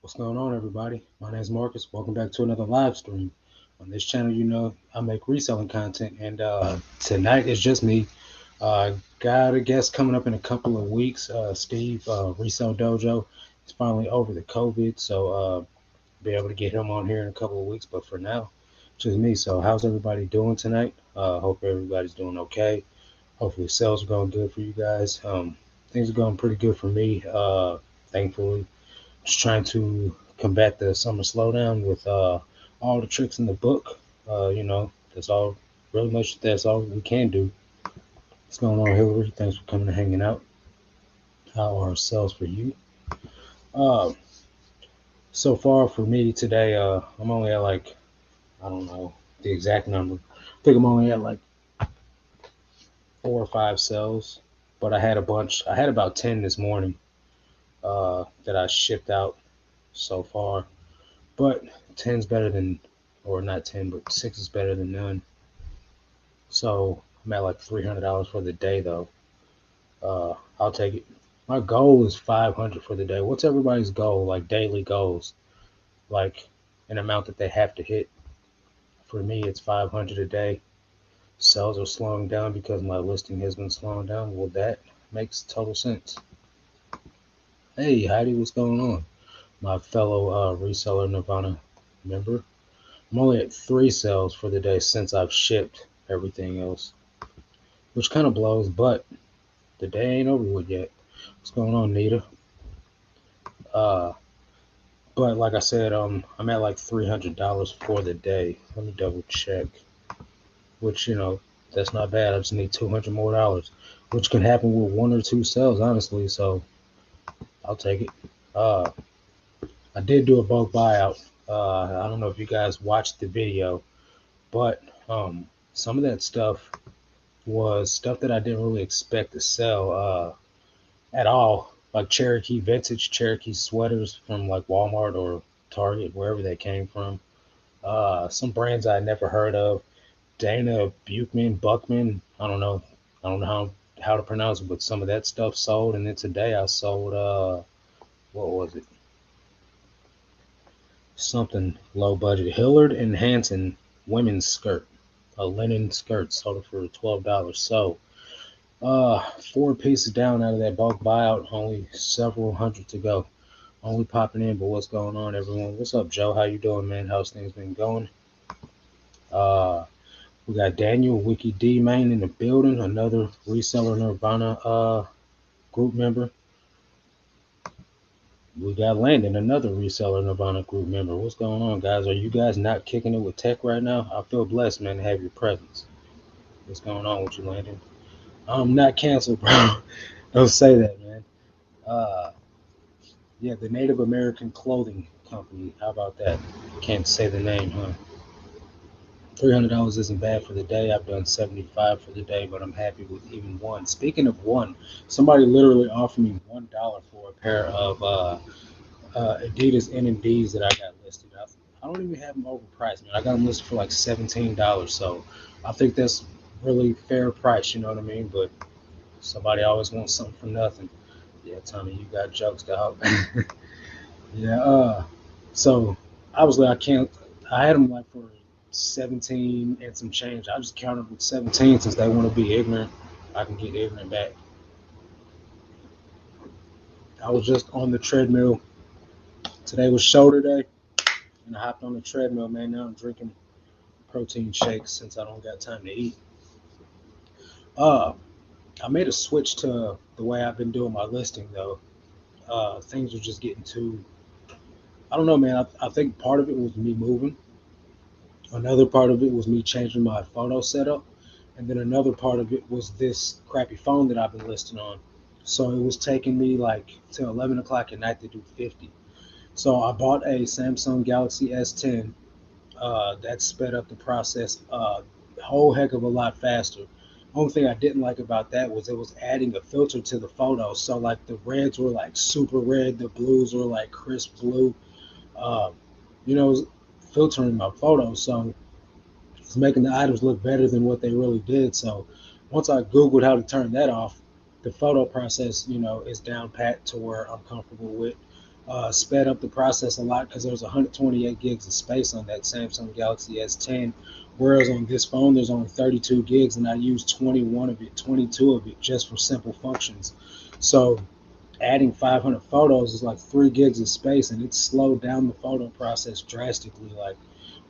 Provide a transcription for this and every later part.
What's going on, everybody? My name is Marcus. Welcome back to another live stream. On this channel, I make reselling content, and tonight is just me. Got a guest coming up in a couple of weeks. Steve, Resell Dojo. He's finally over the COVID, so be able to get him on here in a couple of weeks. But for now, just me. So, how's everybody doing tonight? Hope everybody's doing okay. Hopefully, sales are going good for you guys. Things are going pretty good for me. Thankfully, just trying to combat the summer slowdown with all the tricks in the book. That's all. Really much. That's all we can do. What's going on, Hillary? Thanks for coming and hanging out. How are sales for you? Uh, so far for me today, I'm only at like I don't know the exact number. I think I'm only at like 4 or 5 sales, but I had a bunch. I had about 10 this morning that I shipped out so far. But 10's better than, or not 10, but 6 is better than none. So I'm at like $300 for the day though. I'll take it. My goal is 500 for the day. What's everybody's goal? Like daily goals, like an amount that they have to hit. For me, it's 500 a day. Sales are slowing down because my listing has been slowing down. Well, that makes total sense. Hey, Heidi, what's going on? My fellow reseller Nirvana member. I'm only at 3 sales for the day since I've shipped everything else, which kind of blows, but the day ain't over with yet. What's going on, Nita? Uh, but like I said, I'm at like $300 for the day. Let me double check. Which that's not bad. I just need $200 more, which can happen with 1 or 2 sales, honestly. So I'll take it. Uh, I did do a bulk buyout. I don't know if you guys watched the video, but some of that stuff was stuff that I didn't really expect to sell at all. Like Cherokee vintage Cherokee sweaters from like Walmart or Target, wherever they came from. Some brands I never heard of. Dana Buckman. I don't know how to pronounce it, but some of that stuff sold. And then today I sold what was it? Something low budget. Hillard and Hanson women's skirt, a linen skirt, sold it for $12. So 4 pieces down out of that bulk buyout, only several hundred to go. Only popping in, but what's going on, everyone? What's up, Joe? How you doing, man? How's things been going? Uh, we got Daniel Wiki D Main in the building, another reseller Nirvana group member. We got Landon, another reseller Nirvana group member. What's going on, guys? Are you guys not kicking it with tech right now? I feel blessed, man, to have your presence. What's going on with you, Landon? I'm not canceled, bro. Don't say that, man. Uh, Yeah, the Native American Clothing Company. How about that? Can't say the name, huh? $300 isn't bad for the day. I've done 75 for the day, but I'm happy with even one. Speaking of one, somebody literally offered me $1 for a pair of Adidas NMDs that I got listed. I don't even have them overpriced, man. I got them listed for like $17, so I think that's really fair price. You know what I mean? But somebody always wants something for nothing. Yeah, Tommy, you got jokes, dog. Yeah. So obviously I can't. I had them like for 17 and some change. I just counted with 17 since they want to be ignorant. I can get ignorant back. I was just on the treadmill. Today was shoulder day, and I hopped on the treadmill, man. Now I'm drinking protein shakes since I don't got time to eat. Uh, I made a switch to the way I've been doing my listing though. Things are just getting too. I don't know, man. I think part of it was me moving. Another part of it was me changing my photo setup. And then another part of it was this crappy phone that I've been listing on. So it was taking me like till 11 o'clock at night to do 50. So I bought a Samsung Galaxy S10. That sped up the process a whole heck of a lot faster. Only thing I didn't like about that was it was adding a filter to the photo. So like the reds were like super red, the blues were like crisp blue. Uh, it was filtering my photos. So it's making the items look better than what they really did. So once I Googled how to turn that off, the photo process, is down pat to where I'm comfortable with. Sped up the process a lot because there's 128 gigs of space on that Samsung Galaxy S10, whereas on this phone there's only 32 gigs, and I use 21 of it, 22 of it just for simple functions. So adding 500 photos is like 3 gigs of space, and it slowed down the photo process drastically. Like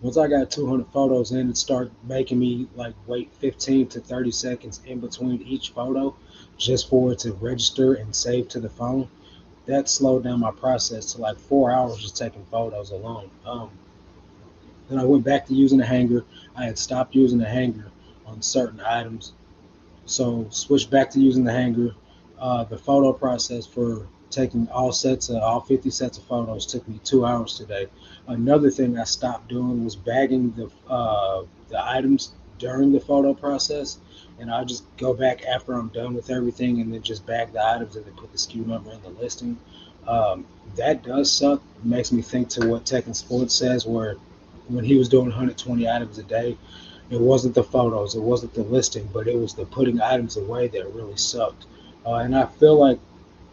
once I got 200 photos in, it started making me like wait 15 to 30 seconds in between each photo just for it to register and save to the phone. That slowed down my process to like 4 hours just taking photos alone. Then I went back to using a hanger. I had stopped using a hanger on certain items, so switched back to using the hanger. The photo process for taking all 50 sets of photos took me 2 hours today. Another thing I stopped doing was bagging the items during the photo process, and I just go back after I'm done with everything and then just bag the items and then put the SKU number in the listing. That does suck. It makes me think to what Tekken Sports says, where when he was doing 120 items a day, it wasn't the photos, it wasn't the listing, but it was the putting items away that really sucked. And I feel like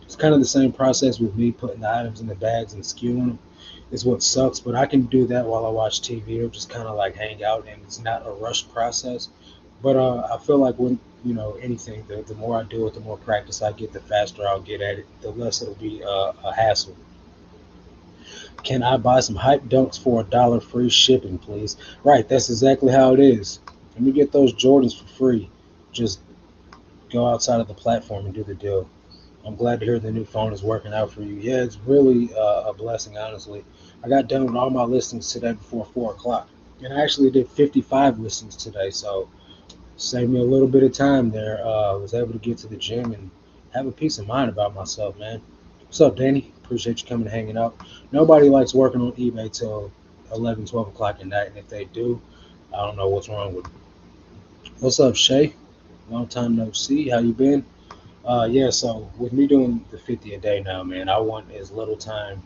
it's kind of the same process with me putting the items in the bags and skewing them is what sucks. But I can do that while I watch TV or just kind of like hang out, and it's not a rushed process. But I feel like when anything, the more I do it, the more practice I get, the faster I'll get at it, the less it'll be a hassle. Can I buy some hype dunks for $1 free shipping, please? Right, that's exactly how it is. Let me get those Jordans for free. Just go outside of the platform and do the deal. I'm glad to hear the new phone is working out for you. Yeah, it's really a blessing, honestly. I got done with all my listings today before 4 o'clock. And I actually did 55 listings today, so saved me a little bit of time there. I was able to get to the gym and have a peace of mind about myself, man. What's up, Danny? Appreciate you coming and hanging out. Nobody likes working on eBay till 11, 12 o'clock at night, and if they do, I don't know what's wrong with them. What's up, Shay? Long time no see. How you been? Yeah, so with me doing the 50 a day now, man, I want as little time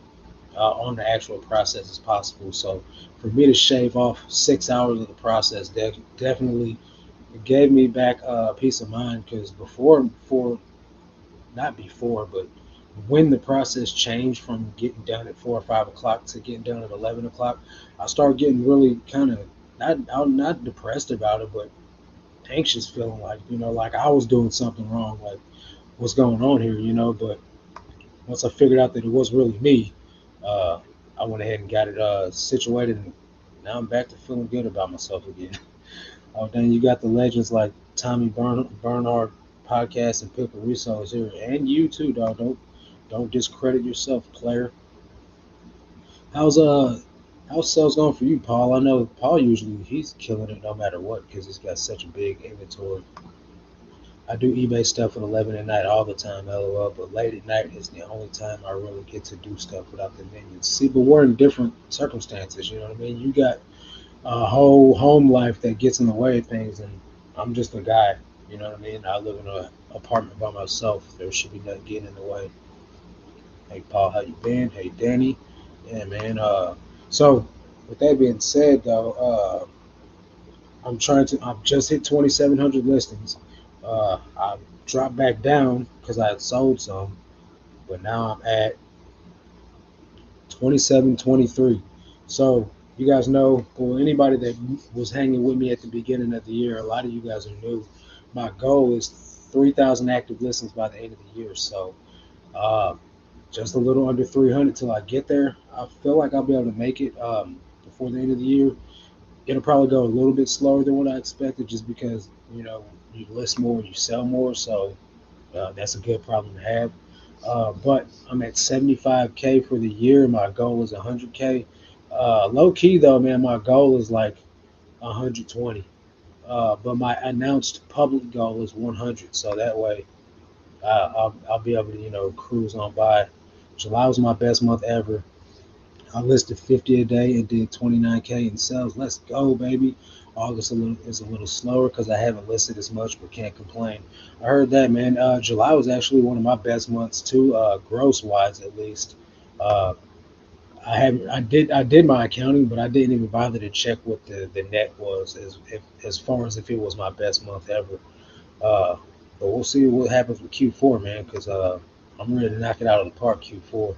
on the actual process as possible. So for me to shave off 6 hours of the process definitely gave me back peace of mind because not before, but when the process changed from getting done at 4 or 5 o'clock to getting done at 11 o'clock, I started getting really kind of not depressed about it, but anxious, feeling like like I was doing something wrong, like what's going on here, But once I figured out that it was really me, uh, I went ahead and got it situated, and now I'm back to feeling good about myself again. Oh, then you got the legends like Bernard podcast and Pickle Resellers here, and you too, dog. Don't discredit yourself, player. How's uh how's sales going for you, Paul? I know Paul usually he's killing it no matter what because he's got such a big inventory. I do eBay stuff at 11 at night all the time, lol. But late at night is the only time I really get to do stuff without the minions. See, but we're in different circumstances. You know what I mean? You got a whole home life that gets in the way of things, and I'm just a guy. You know what I mean? I live in an apartment by myself. There should be nothing getting in the way. Hey, Paul, how you been? Hey, Danny. Yeah, man. So with that being said, though, I've just hit 2,700 listings. I dropped back down because I had sold some, but now I'm at 2723. So you guys know, or anybody that was hanging with me at the beginning of the year, a lot of you guys are new. My goal is 3,000 active listings by the end of the year. So uh, just a little under 300 till I get there. I feel like I'll be able to make it before the end of the year. It'll probably go a little bit slower than what I expected, just because you list more, you sell more. So that's a good problem to have. But I'm at 75K for the year. My goal is 100K. Low key though, man, my goal is like 120. But my announced public goal is 100. So that way, I'll be able to cruise on by. July was my best month ever. I listed 50 a day and did 29K in sales. Let's go, baby. August is a little slower because I haven't listed as much, but can't complain. I heard that, man. July was actually one of my best months too, gross wise at least. Uh, I did my accounting, but I didn't even bother to check what the net was as far as if it was my best month ever. Uh, but we'll see what happens with Q4, man, because I'm ready to knock it out of the park Q4.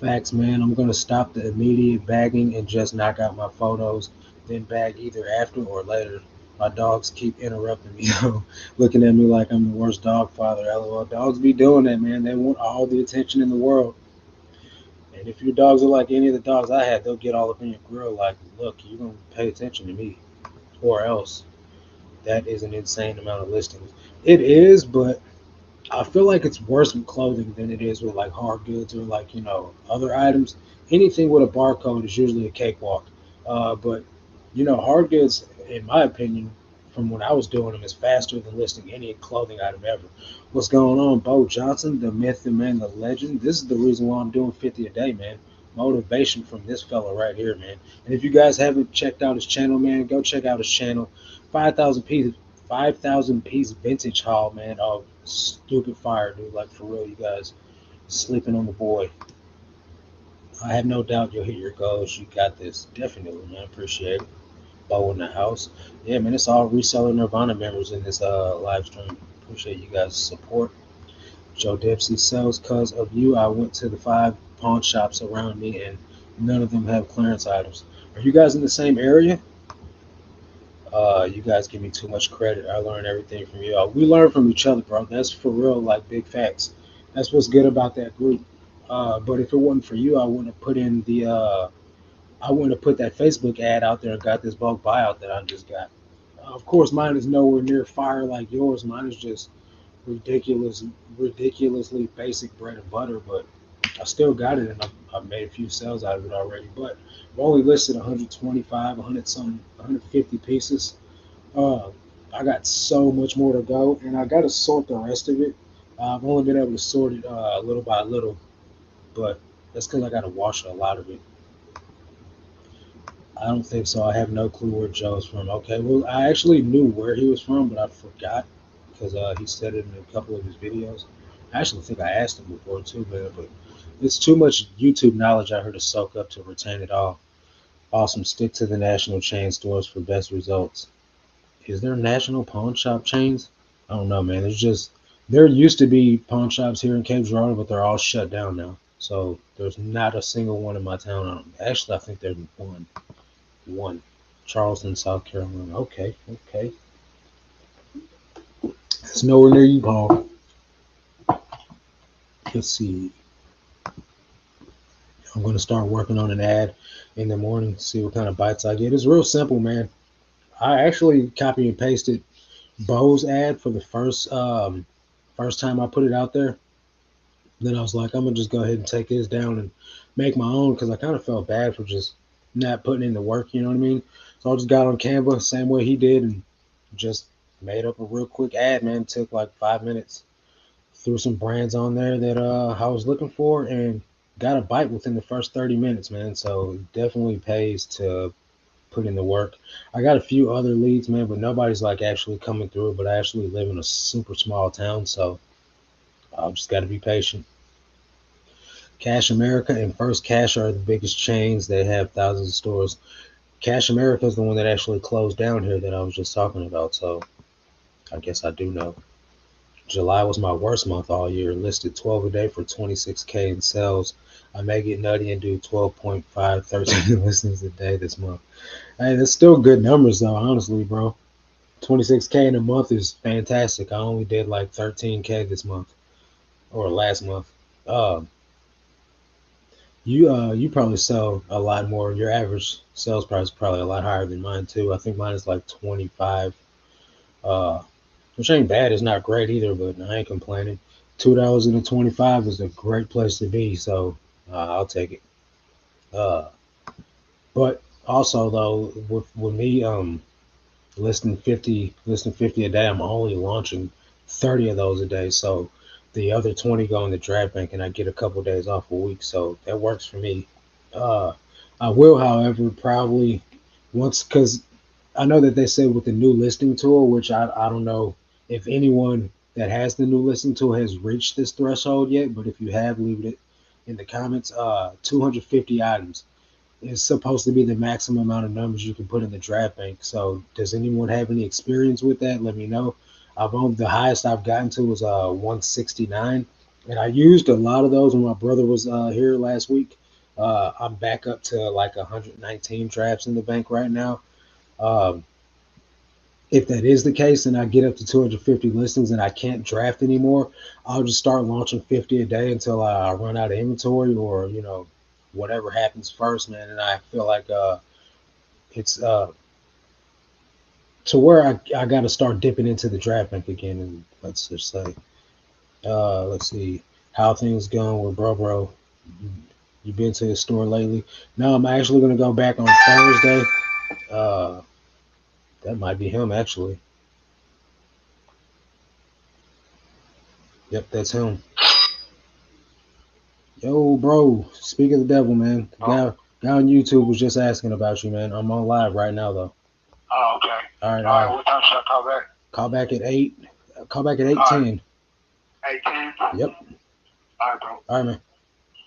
Facts, man. I'm gonna stop the immediate bagging and just knock out my photos, then bag either after or later. My dogs keep interrupting me, though, looking at me like I'm the worst dog father. LOL. Dogs be doing that, man. They want all the attention in the world. And if your dogs are like any of the dogs I had, they'll get all up in your grill. Like, look, you're gonna pay attention to me, or else. That is an insane amount of listings. It is, but I feel like it's worse with clothing than it is with like hard goods or like other items. Anything with a barcode is usually a cakewalk. But hard goods, in my opinion, from when I was doing them, is faster than listing any clothing item ever. What's going on, Bo Johnson, the myth, the man, the legend? This is the reason why I'm doing 50 a day, man. Motivation from this fella right here, man. And if you guys haven't checked out his channel, man, go check out his channel. 5,000 piece vintage haul, man. Oh, stupid fire, dude. Like, for real, you guys sleeping on the boy. I have no doubt you'll hit your goals. You got this. Definitely, man. Appreciate it. Bo in the house. Yeah, man, it's all Reseller Nirvana members in this live stream. Appreciate you guys' support. Joe Dempsey sells cause of you. I went to the 5 pawn shops around me and none of them have clearance items. Are you guys in the same area? You guys give me too much credit. I learn everything from you. We learn from each other, bro. That's for real, like big facts. That's what's good about that group. But if it wasn't for you, I wouldn't have put in the. I wouldn't have put that Facebook ad out there and got this bulk buyout that I just got. Of course, mine is nowhere near fire like yours. Mine is just ridiculously basic bread and butter. But I still got it, and I've made a few sales out of it already. But I've only listed 125, 100 something, 150 pieces. Uh, I got so much more to go, and I got to sort the rest of it. I've only been able to sort it little by little, but that's because I got to wash a lot of it. I don't think so. I have no clue where Joe's from. Okay, well, I actually knew where he was from, but I forgot because he said it in a couple of his videos. I actually think I asked him before too, man, but it's too much YouTube knowledge out here to soak up to retain it all. Awesome. Stick to the national chain stores for best results. Is there national pawn shop chains? I don't know, man. There used to be pawn shops here in Cape Girardeau, but they're all shut down now. So there's not a single one in my town. Actually, I think there's one. Charleston, South Carolina. Okay, okay. It's nowhere near you, Paul. Let's see. I'm gonna start working on an ad in the morning. See what kind of bites I get. It's real simple, man. I actually copy and pasted Bo's ad for the first time I put it out there. Then I was like, I'm gonna just go ahead and take his down and make my own because I kind of felt bad for just not putting in the work. You know what I mean? So I just got on Canva, same way he did, and just made up a real quick ad. Man, it took like 5 minutes. Threw some brands on there that I was looking for, and got a bite within the first 30 minutes, man. So it definitely pays to put in the work. I got a few other leads, man, but nobody's like actually coming through. But I actually live in a super small town, so I've just got to be patient. Cash America and First Cash are the biggest chains. They have thousands of stores. Cash America is the one that actually closed down here that I was just talking about. So I guess I do know. July was my worst month all year. Listed 12 a day for 26K in sales. I may get nutty and do 12.5, 13 listings a day this month. Hey, that's still good numbers though, honestly, bro. 26K in a month is fantastic. I only did like 13K this month or last month. Um, you probably sell a lot more. Your average sales price is probably a lot higher than mine too. I think mine is like 25, uh, which ain't bad. It's not great either, but I ain't complaining. $2 and a 25 is a great place to be, so I'll take it. Uh, but also though, with me listing 50 a day, I'm only launching 30 of those a day. So the other 20 go in the draft bank, and I get a couple of days off a week. So that works for me. Uh, I will, however, probably once because I know that they said with the new listing tool, which I don't know if anyone that has the new listing tool has reached this threshold yet, but if you have, leave it in the comments. 250 items is supposed to be the maximum amount of numbers you can put in the draft bank. So does anyone have any experience with that? Let me know. The highest I've gotten to was 169. And I used a lot of those when my brother was here last week. I'm back up to like 119 drafts in the bank right now. Um, if that is the case and I get up to 250 listings and I can't draft anymore, I'll just start launching 50 a day until I run out of inventory or, whatever happens first, man. And I feel like it's to where I got to start dipping into the draft bank again. And let's just say, let's see how things going with bro. You been to the store lately? No, I'm actually going to go back on Thursday. Uh, that might be him, actually. Yep, that's him. Yo, bro, speak of the devil, man. Guy on YouTube was just asking about you, man. I'm on live right now, though. Oh, okay. All right, What time should I call back? Call back at 8. Call back at 8:10. 8:10? Yep. All right, bro. All right, man.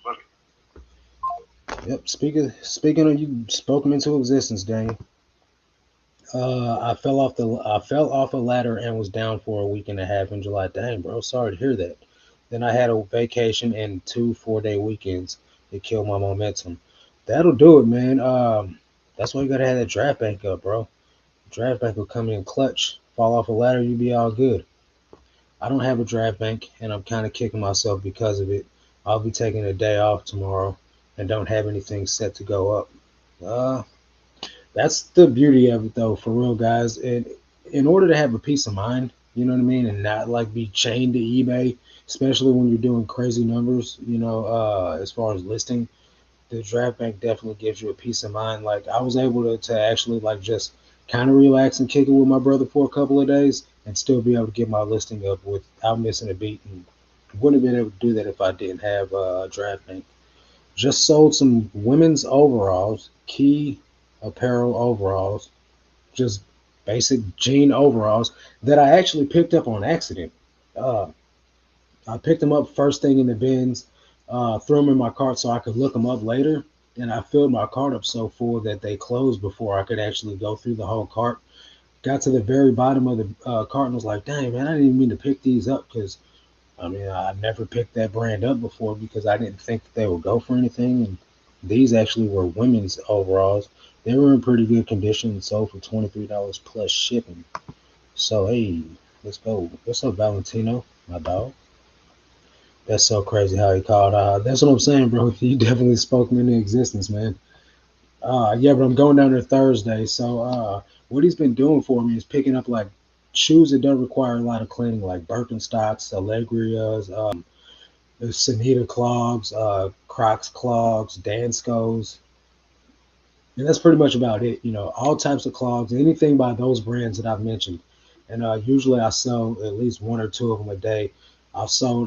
Okay. Yep. Speaking of you, spoke him into existence, Daniel. I fell off a ladder and was down for a week and a half in July. Dang, bro, sorry to hear that. Then I had a vacation and 2 4-day weekends. It killed my momentum. That'll do it, man. That's why you gotta have that draft bank up, bro. Draft bank will come in clutch. Fall off a ladder, you be all good. I don't have a draft bank, and I'm kind of kicking myself because of it. I'll be taking a day off tomorrow, and don't have anything set to go up. Uh, that's the beauty of it, though, for real, guys. And in order to have a peace of mind, you know what I mean, and not like be chained to eBay, especially when you're doing crazy numbers, as far as listing, the draft bank definitely gives you a peace of mind. Like I was able to actually like just kind of relax and kick it with my brother for a couple of days and still be able to get my listing up without missing a beat. And wouldn't have been able to do that if I didn't have a draft bank. Just sold some women's overalls, key apparel overalls, just basic jean overalls that I actually picked up on accident. Uh, I picked them up first thing in the bins, threw them in my cart so I could look them up later. And I filled my cart up so full that they closed before I could actually go through the whole cart. Got to the very bottom of the cart and was like, dang, man, I didn't even mean to pick these up because, I mean, I never picked that brand up before because I didn't think that they would go for anything. And these actually were women's overalls. They were in pretty good condition and sold for $23 plus shipping. So, hey, let's go. What's up, Valentino, my dog? That's so crazy how he called. That's what I'm saying, bro. You definitely spoke him into existence, man. Yeah, but I'm going down there Thursday. So, what he's been doing for me is picking up like shoes that don't require a lot of cleaning, like Birkenstocks, Allegrias, the Sanita clogs, Crocs clogs, Danskos, and that's pretty much about it. All types of clogs, anything by those brands that I've mentioned. And usually I sell at least one or two of them a day. I've sold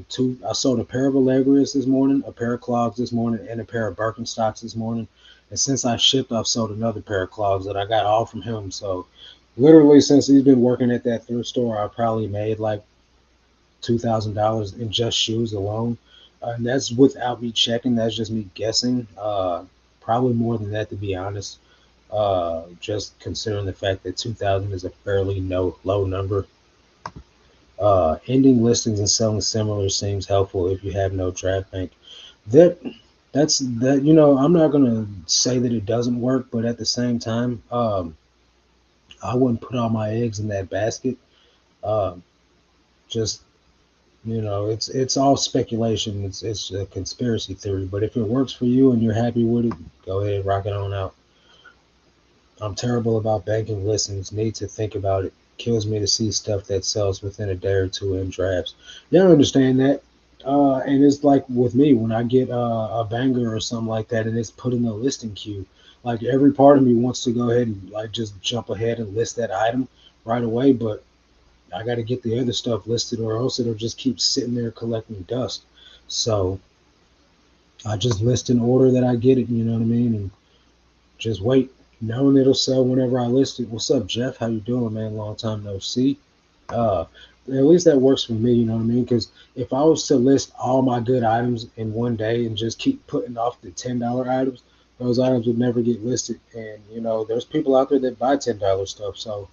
two. I sold a pair of Allegrias this morning, a pair of clogs this morning, and a pair of Birkenstocks this morning. And since I shipped, I've sold another pair of clogs that I got all from him. So literally, since he's been working at that thrift store, I probably made like $2,000 in just shoes alone. And that's without me checking. That's just me guessing. Probably more than that, to be honest. Just considering the fact that 2,000 is a fairly low number. Ending listings and selling similar seems helpful if you have no draft bank. That that's that. I'm not gonna say that it doesn't work, but at the same time, I wouldn't put all my eggs in that basket. Um, just it's all speculation. It's a conspiracy theory. But if it works for you and you're happy with it, go ahead, rock it on out. I'm terrible about banking listings. Need to think about it. Kills me to see stuff that sells within a day or two in drafts. Yeah, I understand that. And it's like with me when I get a banger or something like that, and it's put in the listing queue. Like every part of me wants to go ahead and like just jump ahead and list that item right away, but I got to get the other stuff listed, or else it'll just keep sitting there collecting dust. So I just list in order that I get it. You know what I mean? And just wait, knowing it'll sell whenever I list it. What's up, Jeff? How you doing, man? Long time no see. Uh, at least that works for me. You know what I mean? Because if I was to list all my good items in one day and just keep putting off the $10 items, those items would never get listed. And there's people out there that buy $10 stuff. So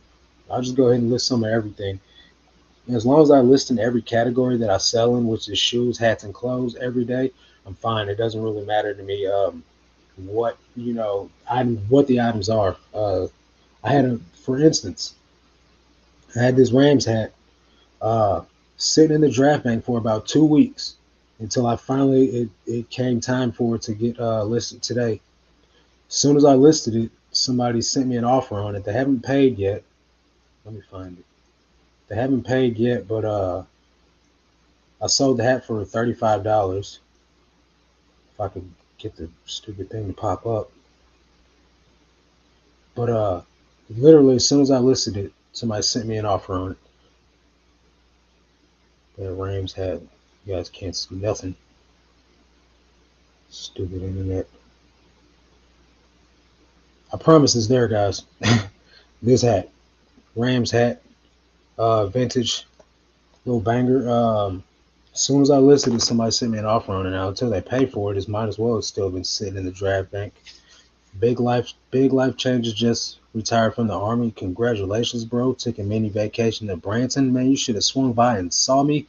I'll just go ahead and list some of everything. As long as I list in every category that I sell in, which is shoes, hats, and clothes every day, I'm fine. It doesn't really matter to me what what the items are. I had for instance, I had this Rams hat uh, sitting in the draft bank for about 2 weeks until I finally it came time for it to get listed today. As soon as I listed it, somebody sent me an offer on it. They haven't paid yet. Let me find it. They haven't paid yet, but I sold the hat for $35. If I could get the stupid thing to pop up. But literally as soon as I listed it, somebody sent me an offer on it. The Rams hat. You guys can't see nothing. Stupid internet. I promise it's there, guys. This hat, Rams hat, vintage, little banger. As soon as I listed it, somebody sent me an offer on it. Now until they pay for it, it might as well have still been sitting in the draft bank. Big life changes. Just retired from the army. Congratulations, bro. Took a mini vacation to Branson. Man, you should have swung by and saw me.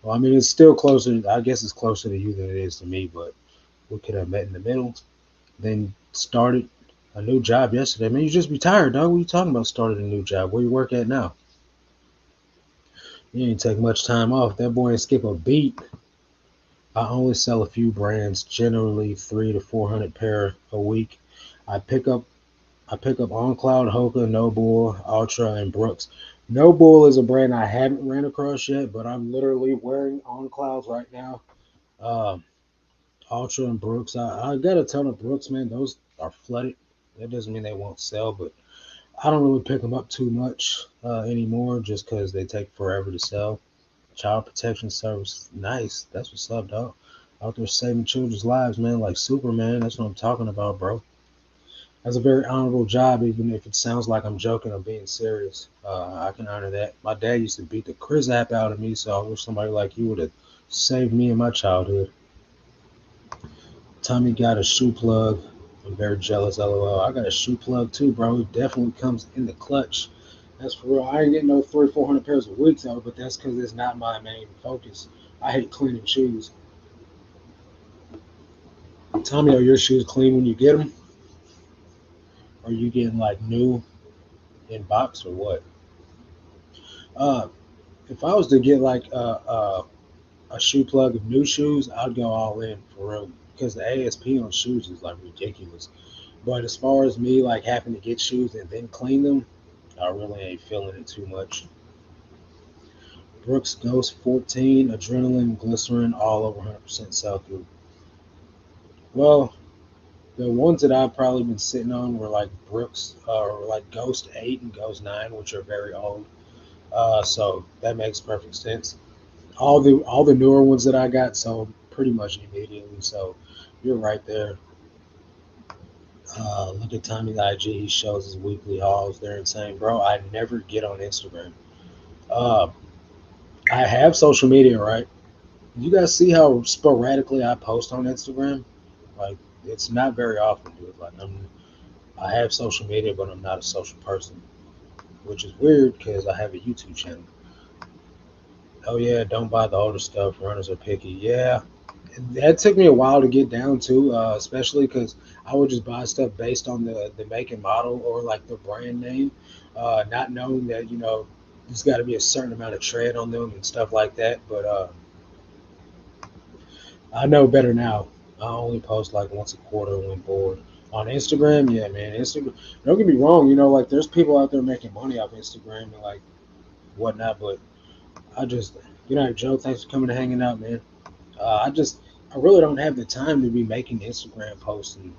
Well, I mean, it's still closer. I guess it's closer to you than it is to me, but we could have met in the middle. Then started a new job yesterday. Man, you just retired, dog. What are you talking about? Started a new job. Where you work at now? You ain't take much time off. That boy ain't skip a beat. I only sell a few brands, generally 300 to 400 pair a week. I pick up I pick up On Cloud, Hoka, No Bull, Ultra, and Brooks. No Bull is a brand I haven't ran across yet, but I'm literally wearing On Clouds right now. Um, Ultra and Brooks. I got a ton of Brooks, man. Those are flooded. That doesn't mean they won't sell, but I don't really pick them up too much anymore just because they take forever to sell. Child Protection Service, nice. That's what's up, dog. Out there saving children's lives, man, like Superman. That's what I'm talking about, bro. That's a very honorable job, even if it sounds like I'm joking or being serious. I can honor that. My dad used to beat the crap out of me, so I wish somebody like you would have saved me in my childhood. Tommy got a shoe plug. I'm very jealous, lol. I got a shoe plug too, bro. It definitely comes in the clutch. That's for real. I ain't getting no 400 pairs a week though, but that's because it's not my main focus. I hate cleaning shoes. Tommy, are your shoes clean when you get them? Are you getting like new in box or what? Uh, if I was to get like a shoe plug of new shoes, I'd go all in for real because the ASP on shoes is like ridiculous. But as far as me like having to get shoes and then clean them, I really ain't feeling it too much. Brooks Ghost 14, adrenaline, glycerin, all over 100% sell through. Well, the ones that I've probably been sitting on were like Brooks or like Ghost 8 and Ghost 9, which are very old. So that makes perfect sense. All the newer ones that I got sold pretty much immediately. So you're right there. Look at Tommy's IG. He shows his weekly hauls. They're insane, bro. I never get on Instagram. Uh, I have social media, right? You guys see how sporadically I post on Instagram? Like it's not very often, dude. I have social media, but I'm not a social person, which is weird because I have a YouTube channel. Oh yeah, don't buy the older stuff. Runners are picky. Yeah, that took me a while to get down to, especially because I would just buy stuff based on the make and model or like the brand name, not knowing that there's got to be a certain amount of tread on them and stuff like that. But I know better now. I only post like once a quarter when bored. On Instagram, yeah, man. Instagram. Don't get me wrong. Like there's people out there making money off Instagram and like whatnot. But I just, Joe, thanks for coming and hanging out, man. I really don't have the time to be making Instagram posts and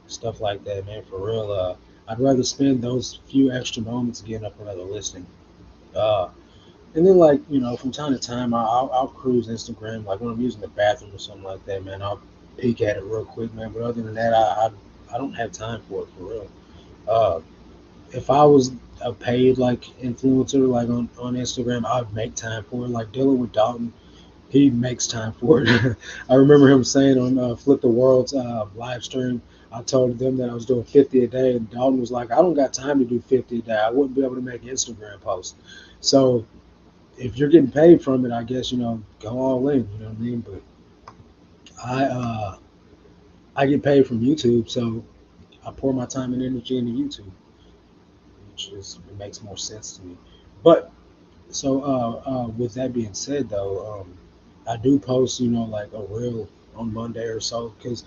stuff like that, man. For real, I'd rather spend those few extra moments getting up another listing. Uh, and then, like, from time to time, I'll cruise Instagram, like when I'm using the bathroom or something like that, man. I'll peek at it real quick, man. But other than that, I don't have time for it, for real. Uh, if I was a paid, like, influencer, like on Instagram, I'd make time for it. Like, dealing with Dalton, he makes time for it. I remember him saying on Flip the World's live stream, I told them that I was doing 50 a day, and Dalton was like, I don't got time to do 50 a day. I wouldn't be able to make Instagram posts. So if you're getting paid from it, I guess go all in. You know what I mean? But I uh, I get paid from YouTube, so I pour my time and energy into YouTube, which is it makes more sense to me. But with that being said, though, I do post, like a reel on Monday or so, because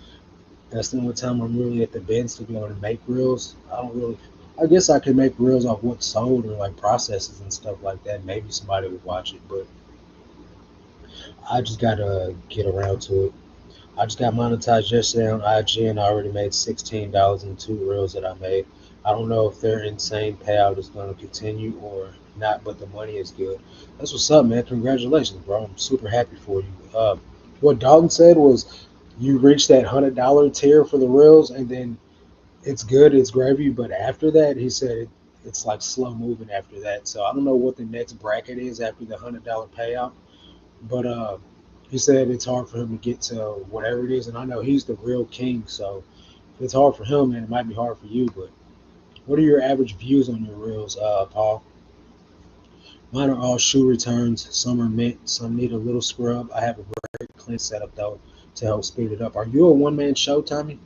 that's the only time I'm really at the bench to be able to make reels. I don't really. I guess I could make reels off what's sold or like processes and stuff like that. Maybe somebody would watch it, but I just gotta get around to it. I just got monetized yesterday on IG, and I already made $16 in two reels that I made. I don't know if their insane payout is going to continue or not, but the money is good. That's what's up, man. Congratulations, bro. I'm super happy for you. What Dalton said was you reached that $100 tier for the reels, and then it's good, it's gravy. But after that, he said it's like slow moving after that. So I don't know what the next bracket is after the $100 payout. But he said it's hard for him to get to whatever it is, and I know he's the real king. So if it's hard for him, and it might be hard for you. But what are your average views on your reels, Paul? Mine are all shoe returns. Some are mint. Some need a little scrub. I have a great clean setup though to help speed it up. Are you a one man show, Tommy?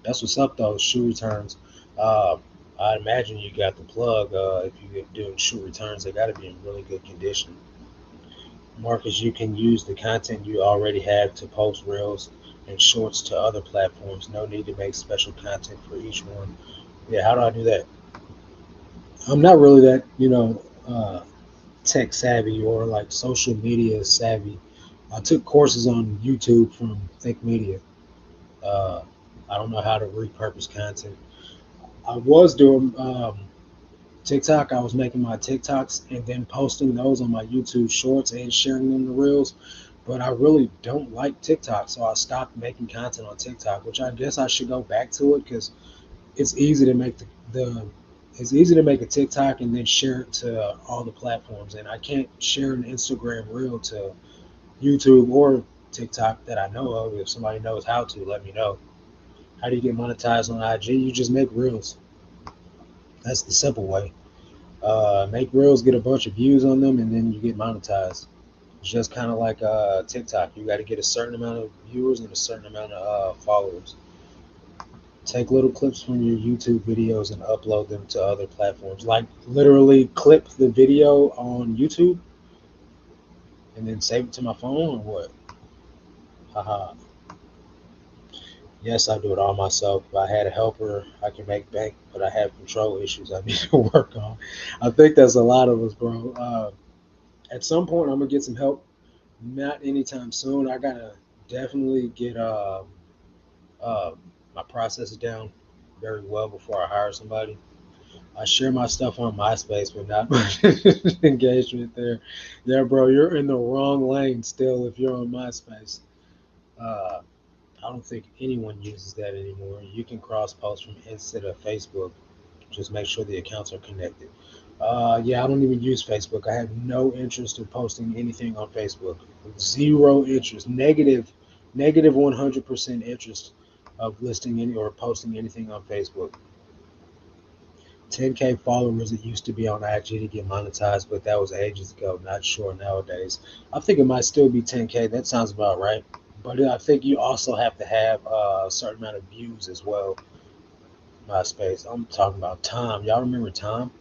That's what's up though. Shoe returns. Uh, I imagine you got the plug. If you're doing shoe returns, they got to be in really good condition. Marcus, you can use the content you already have to post reels and shorts to other platforms. No need to make special content for each one. Yeah, how do I do that? I'm not really that, tech savvy or like social media savvy. I took courses on YouTube from Think Media. Uh, I don't know how to repurpose content. I was doing TikTok. I was making my TikToks and then posting those on my YouTube Shorts and sharing them to Reels. But I really don't like TikTok, so I stopped making content on TikTok, which I guess I should go back to it because it's easy to make the it's easy to make a TikTok and then share it to all the platforms. And I can't share an Instagram reel to YouTube or TikTok that I know of. If somebody knows how to, let me know. How do you get monetized on IG? You just make reels. That's the simple way. Make reels, get a bunch of views on them, and then you get monetized. It's just kind of like TikTok. You got to get a certain amount of viewers and a certain amount of followers. Take little clips from your YouTube videos and upload them to other platforms. Like literally clip the video on YouTube and then save it to my phone or what? Haha. Yes, I do it all myself. If I had a helper, I can make bank, but I have control issues I need to work on. I think that's a lot of us, bro. At some point, I'm gonna get some help. Not anytime soon. I gotta definitely get uh, my processes down very well before I hire somebody. I share my stuff on MySpace, but not much engagement there. Yeah, bro, you're in the wrong lane still if you're on MySpace. Uh, I don't think anyone uses that anymore. You can cross post from Insta to Facebook. Just make sure the accounts are connected. Yeah, I don't even use Facebook. I have no interest in posting anything on Facebook. Zero interest. Negative 100% interest of listing any or posting anything on Facebook. 10K followers it used to be on IG to get monetized, but that was ages ago. Not sure nowadays. I think it might still be 10K. That sounds about right. But I think you also have to have a certain amount of views as well. MySpace. I'm talking about Tom. Y'all remember Tom?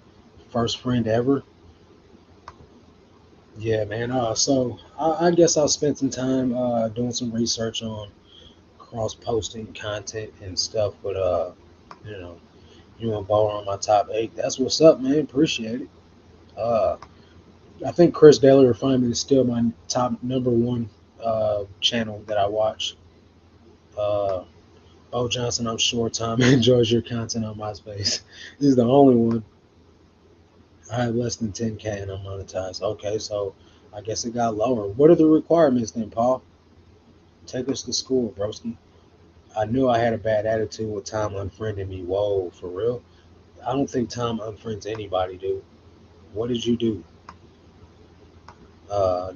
First friend ever. Yeah, man. I guess I'll spend some time doing some research on cross posting content and stuff. But you know, you and Bo are on my top eight. That's what's up, man. Appreciate it. Uh, I think Chris Daily Refinement is still my top number one channel that I watch. Uh, Bo Johnson, I'm sure Tom enjoys your content on MySpace. He's the only one. I have less than 10K and I'm monetized. Okay, so I guess it got lower. What are the requirements then, Paul? Take us to school, broski. I knew I had a bad attitude with Tom unfriending me. Whoa, for real? I don't think Tom unfriends anybody, dude. What did you do?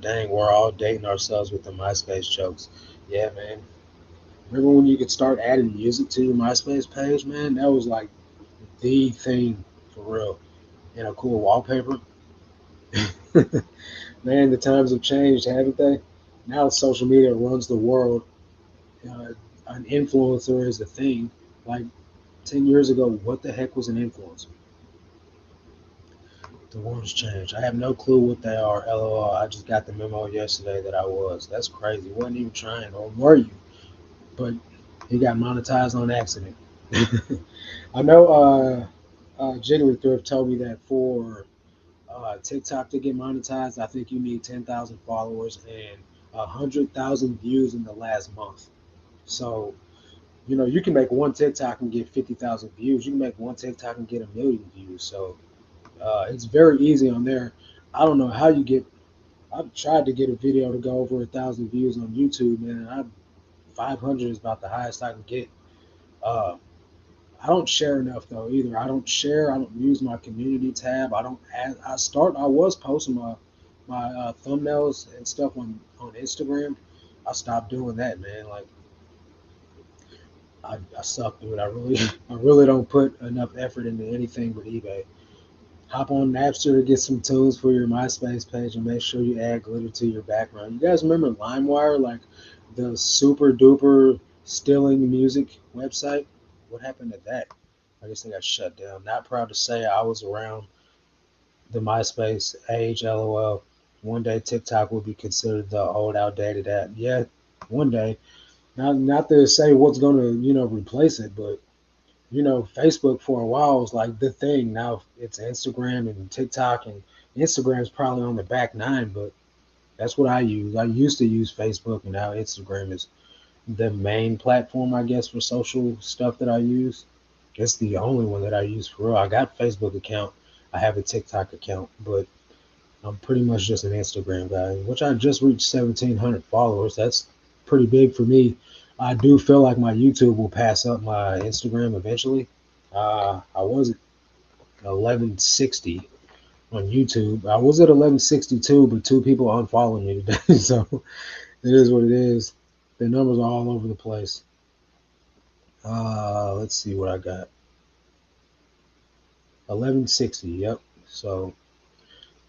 Dang, we're all dating ourselves with the MySpace jokes. Yeah, man. Remember when you could start adding music to your MySpace page, man? That was like the thing for real. And a cool wallpaper. Man, the times have changed, haven't they? Now social media runs the world. Uh, an influencer is a thing. Like 10 years ago, what the heck was an influencer? The world's changed. I have no clue what they are. LOL. I just got the memo yesterday that I was. That's crazy. Wasn't even trying, or were you? But he got monetized on accident. I know Jiggly Thrift told me that for TikTok to get monetized, I think you need 10,000 followers and 100,000 views in the last month. So, you can make one TikTok and get 50,000 views. You can make one TikTok and get a million views. So, it's very easy on there. I don't know how you get. I've tried to get a video to go over 1,000 views on YouTube, man. 500 is about the highest I can get. Uh, I don't share enough though either. I don't share. I don't use my community tab. I don't add. I was posting my thumbnails and stuff on Instagram. I stopped doing that, man. Like I suck, dude. I really I really don't put enough effort into anything but eBay. Hop on Napster to get some tools for your MySpace page and make sure you add glitter to your background. You guys remember LimeWire, like the super duper stealing music website? What happened to that? I guess they got shut down. Not proud to say I was around the MySpace age, LOL. One day TikTok will be considered the old outdated app. Yeah, one day. Not to say what's gonna, replace it, but Facebook for a while was like the thing. Now it's Instagram and TikTok, and Instagram's probably on the back nine, but that's what I use. I used to use Facebook, and now Instagram is the main platform, I guess, for social stuff that I use. It's the only one that I use for real. I got a Facebook account, I have a TikTok account, but I'm pretty much just an Instagram guy, which I just reached 1,700 followers. That's pretty big for me. I do feel like my YouTube will pass up my Instagram eventually. I was at 1160 on YouTube. I was at 1162, but two people unfollowed me today, so it is what it is. The numbers are all over the place. Let's see what I got. 1160. Yep. So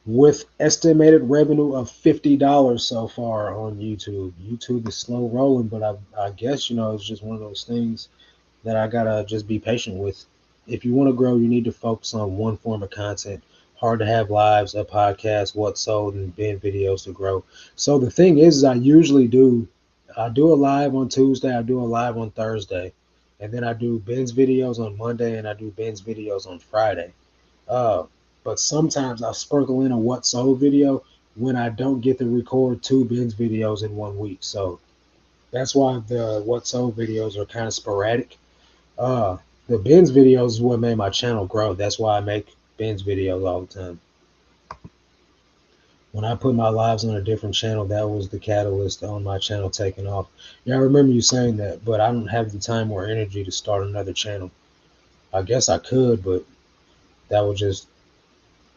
with estimated revenue of $50 so far on YouTube. YouTube is slow rolling, but I guess it's just one of those things that I gotta just be patient with. If you want to grow, you need to focus on one form of content. Hard to have lives, a podcast, what sold, and bin videos to grow. So the thing is I do a live on Tuesday, I do a live on Thursday, and then I do Ben's videos on Monday, and I do Ben's videos on Friday. Uh, but sometimes I'll sprinkle in a what sold video when I don't get to record two Ben's videos in 1 week. So that's why the what sold videos are kind of sporadic. Uh, the Ben's videos is what made my channel grow. That's why I make Ben's videos all the time. When I put my lives on a different channel, that was the catalyst on my channel taking off. Yeah, I remember you saying that, but I don't have the time or energy to start another channel. I guess I could, but that would just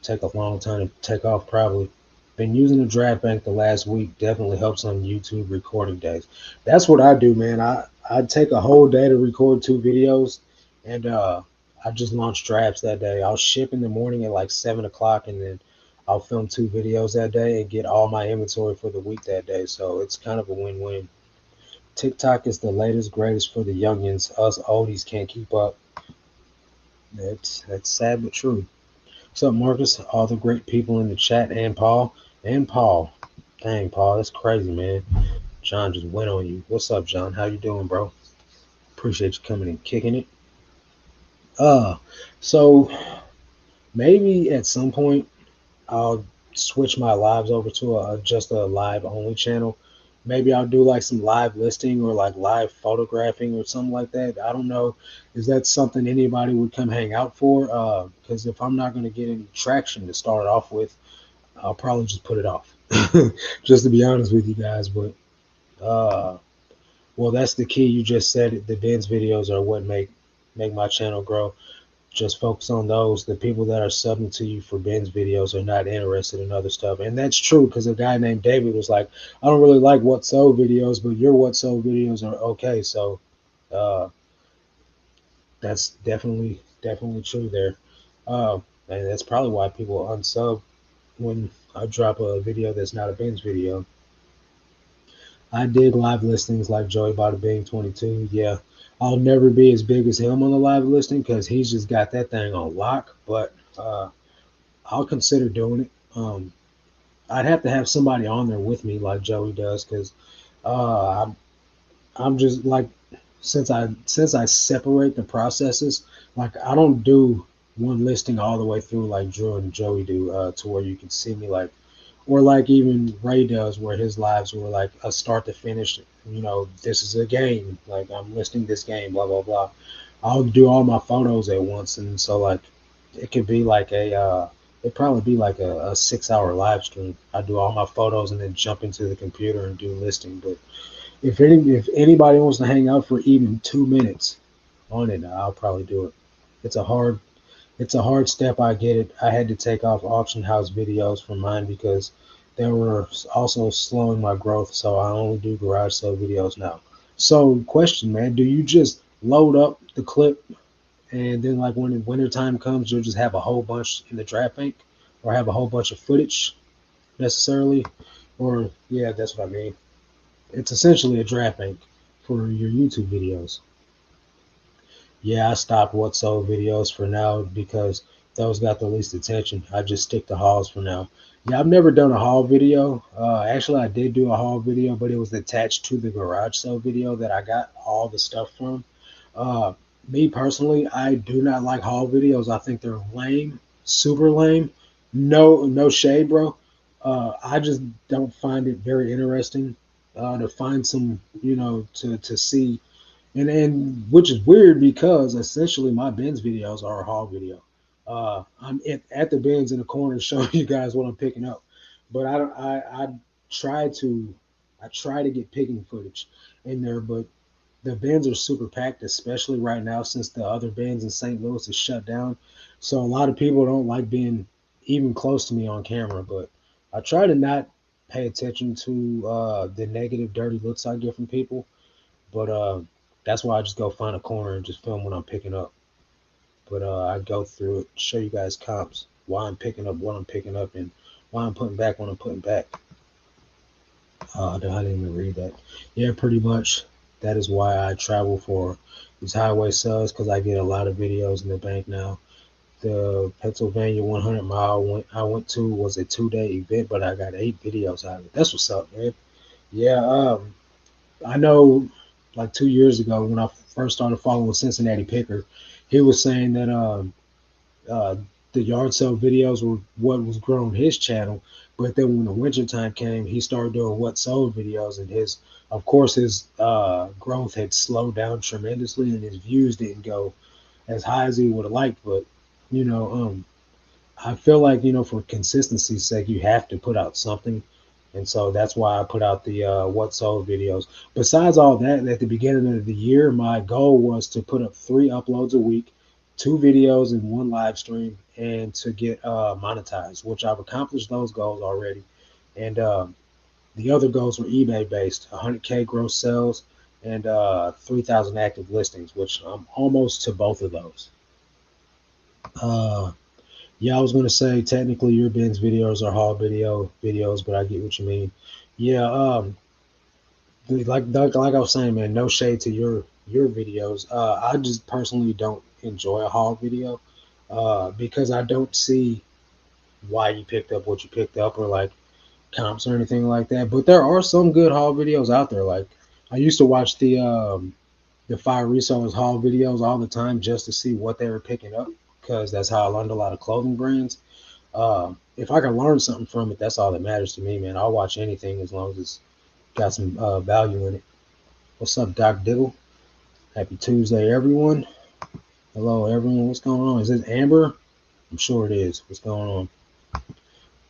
take a long time to take off probably. Been using the draft bank the last week. Definitely helps on YouTube recording days. That's what I do, man. I take a whole day to record two videos, and I just launch drafts that day. I'll ship in the morning at like 7 o'clock, and then I'll film two videos that day and get all my inventory for the week that day. So it's kind of a win-win. TikTok is the latest, greatest for the youngins. Us oldies can't keep up. That's sad but true. What's up, Marcus? All the great people in the chat, and Paul. And Paul. Dang, Paul, that's crazy, man. John just went on you. What's up, John? How you doing, bro? Appreciate you coming and kicking it. Uh, so maybe at some point I'll switch my lives over to just a live only channel. Maybe I'll do like some live listing or like live photographing or something like that. I don't know. Is that something anybody would come hang out for? Because if I'm not going to get any traction to start off with, I'll probably just put it off. Just to be honest with you guys. But uh, well, that's the key. You just said it. The Ben's videos are what make my channel grow. Just focus on those. The people that are subbing to you for Ben's videos are not interested in other stuff, and that's true because a guy named David was like, "I don't really like what sold videos, but your what sold videos are okay." So uh, that's definitely true there, and that's probably why people unsub when I drop a video that's not a Ben's video. I dig live listings like Joey Bada Bing 22. Yeah, I'll never be as big as him on the live listing because he's just got that thing on lock. But I'll consider doing it. I'd have to have somebody on there with me like Joey does because I'm just like since I separate the processes, like I don't do one listing all the way through like Drew and Joey do to where you can see me like or like even Ray does, where his lives were like a start to finish. You know, this is a game. Like I'm listing this game. Blah blah blah. I'll do all my photos at once, and so like it could be like it'd probably be like a 6 hour live stream. I do all my photos and then jump into the computer and do listing. But if anybody wants to hang out for even 2 minutes on it, I'll probably do it. It's a hard it's a hard step. I get it. I had to take off auction house videos from mine because they were also slowing my growth. So I only do garage sale videos now. So, question, man, do you just load up the clip and then, like, when winter time comes, you'll just have a whole bunch in the draft bank or have a whole bunch of footage necessarily? Or, yeah, that's what I mean. It's essentially a draft bank for your YouTube videos. Yeah, I stopped what sold videos for now because those got the least attention. I just stick to hauls for now. Yeah, I've never done a haul video. Actually, I did do a haul video, but it was attached to the garage sale video that I got all the stuff from. Uh, Me personally, I do not like haul videos. I think they're lame, super lame. No shade, bro. I just don't find it very interesting to find some, to see and which is weird because essentially my bins videos are a haul video. I'm at the bins in the corner showing you guys what I'm picking up, but I don't. I try to I try to get picking footage in there, but the bins are super packed, especially right now since the other bins in St. Louis is shut down. So a lot of people don't like being even close to me on camera, but I try to not pay attention to the negative, dirty looks I get from people, but that's why I just go find a corner and just film what I'm picking up. But I go through it, show you guys comps, why I'm picking up what I'm picking up, and why I'm putting back what I'm putting back. I didn't even read that. Yeah, pretty much. That is why I travel for these highway sales because I get a lot of videos in the bank now. The Pennsylvania 100 mile I went to was a 2 day event, but I got 8 videos out of it. That's what's up, man. Yeah, I know like 2 years ago when I first started following Cincinnati Picker, he was saying that uh, the yard sale videos were what was growing his channel. But then when the winter time came, he started doing what sold videos, and of course, his growth had slowed down tremendously, and his views didn't go as high as he would have liked. But you know, I feel like for consistency's sake, you have to put out something, and so that's why I put out the what sold videos. Besides all that, at the beginning of the year, my goal was to put up 3 uploads a week, 2 videos, and 1 live stream, and to get monetized, which I've accomplished those goals already. And the other goals were eBay based, 100K gross sales and 3,000 active listings, which I'm almost to both of those. Uh, Yeah, I was gonna say technically your Ben's videos are haul videos, but I get what you mean. Yeah, like I was saying, man, no shade to your videos. I just personally don't enjoy a haul video, because I don't see why you picked up what you picked up or like comps or anything like that. But there are some good haul videos out there. Like I used to watch the fire resellers haul videos all the time just to see what they were picking up because that's how I learned a lot of clothing brands. If I can learn something from it, that's all that matters to me, man. I'll watch anything as long as it's got some value in it. What's up, Doc Diggle? Happy Tuesday, everyone. Hello, everyone. What's going on? Is it Amber? I'm sure it is. What's going on?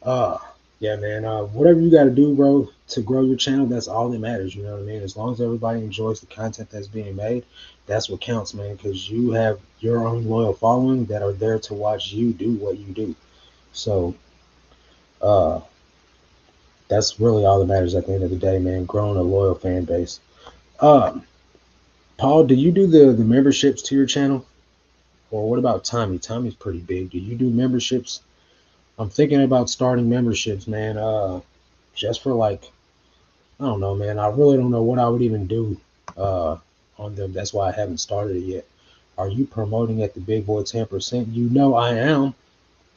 Uh, yeah, man. Whatever you got to do, bro, to grow your channel, that's all that matters. You know what I mean? As long as everybody enjoys the content that's being made, that's what counts, man. Because you have your own loyal following that are there to watch you do what you do. So, uh, that's really all that matters at the end of the day, man. Growing a loyal fan base. Um, Paul, do you do the memberships to your channel, or what about Tommy? Tommy's pretty big. Do you do memberships I'm thinking about starting memberships, man. Just for like, I don't know, man. I really don't know what I would even do uh on them. That's why I haven't started it yet. Are you promoting at the big boy 10%? You know I am.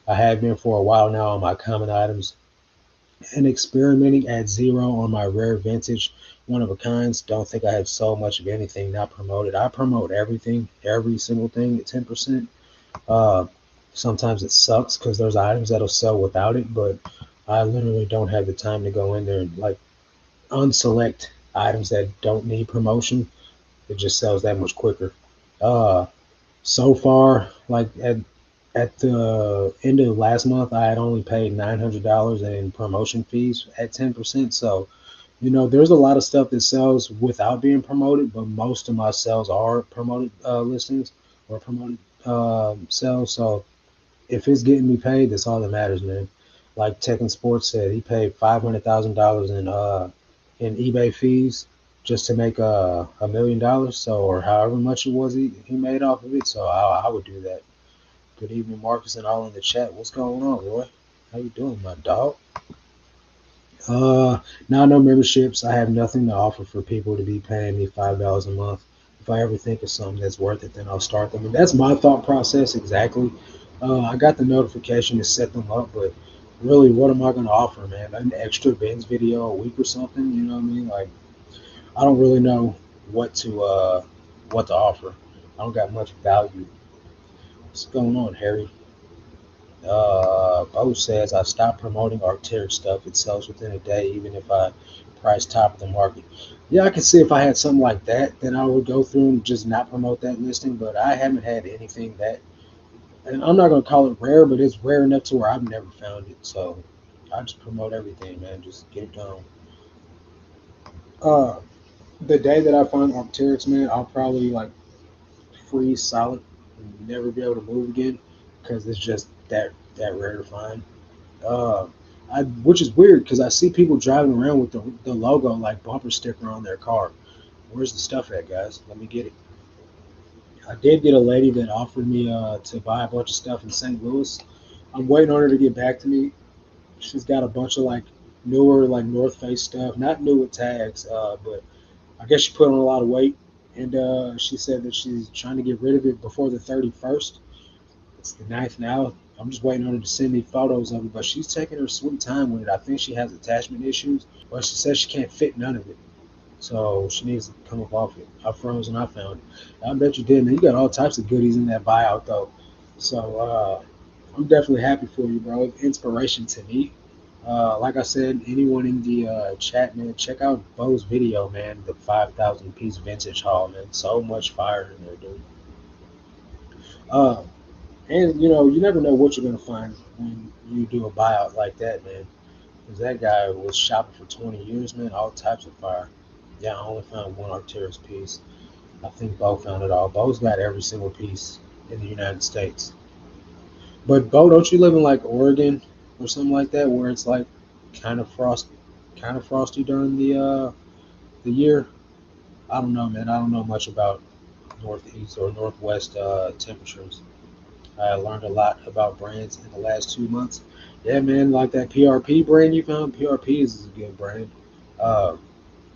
I have been for a while now on my common items and experimenting at zero on my rare vintage one of a kinds. Don't think I have so much of anything not promoted. I promote everything, every single thing at 10%. Uh, Sometimes it sucks because there's items that'll sell without it, but I literally don't have the time to go in there and like unselect items that don't need promotion. It just sells that much quicker. Uh, so far, like at the end of last month, I had only paid $900 in promotion fees at 10%. So, there's a lot of stuff that sells without being promoted, but most of my sales are promoted listings or promoted sales. So, if it's getting me paid, that's all that matters, man. Like Tekken Sports said, he paid $500,000 in eBay fees just to make $1 million, so or however much it was he made off of it. So I would do that. Good evening, Marcus, and all in the chat. What's going on, Roy? How you doing, my dog? Uh, Now no memberships. I have nothing to offer for people to be paying me $5 a month. If I ever think of something that's worth it, then I'll start them. And that's my thought process exactly. I got the notification to set them up, but really, what am I going to offer, man? An extra bins video a week or something? You know what I mean? Like, I don't really know what to offer. I don't got much value. What's going on, Harry? Bo says I stopped promoting Arc'teryx stuff. It sells within a day, even if I price top of the market. Yeah, I can see if I had something like that, then I would go through and just not promote that listing. But I haven't had anything that, and I'm not gonna call it rare, but it's rare enough to where I've never found it. So I just promote everything, man. Just get it done. Uh, the day that I find Arc'teryx, man, I'll probably like freeze solid and never be able to move again because it's just that rare to find. Uh, which is weird because I see people driving around with the logo like bumper sticker on their car. Where's the stuff at, guys? Let me get it. I did get a lady that offered me to buy a bunch of stuff in St. Louis. I'm waiting on her to get back to me. She's got a bunch of like newer like North Face stuff, not new with tags, but I guess she put on a lot of weight, and she said that she's trying to get rid of it before the 31st. It's the ninth now. I'm just waiting on her to send me photos of it, but she's taking her sweet time with it. I think she has attachment issues, but she says she can't fit none of it. So she needs to come up off it. I froze and I found it. I bet you did, man. You got all types of goodies in that buyout, though. So I'm definitely happy for you, bro. Inspiration to me. Like I said, anyone in the chat, man, check out Bo's video, man. The 5,000 piece vintage haul, man. So much fire in there, dude. Uh, And you never know what you're gonna find when you do a buyout like that, man. Because that guy was shopping for 20 years, man. All types of fire. Yeah, I only found one Arcturus piece. I think Bo found it all. Bo's got every single piece in the United States. But Bo, don't you live in like Oregon or something like that, where it's like kind of frosty, kind of frosty during the year? I don't know, man. I don't know much about northeast or northwest temperatures. I learned a lot about brands in the last 2 months. Yeah, man, like that PRP brand you found. PRP is a good brand. Uh,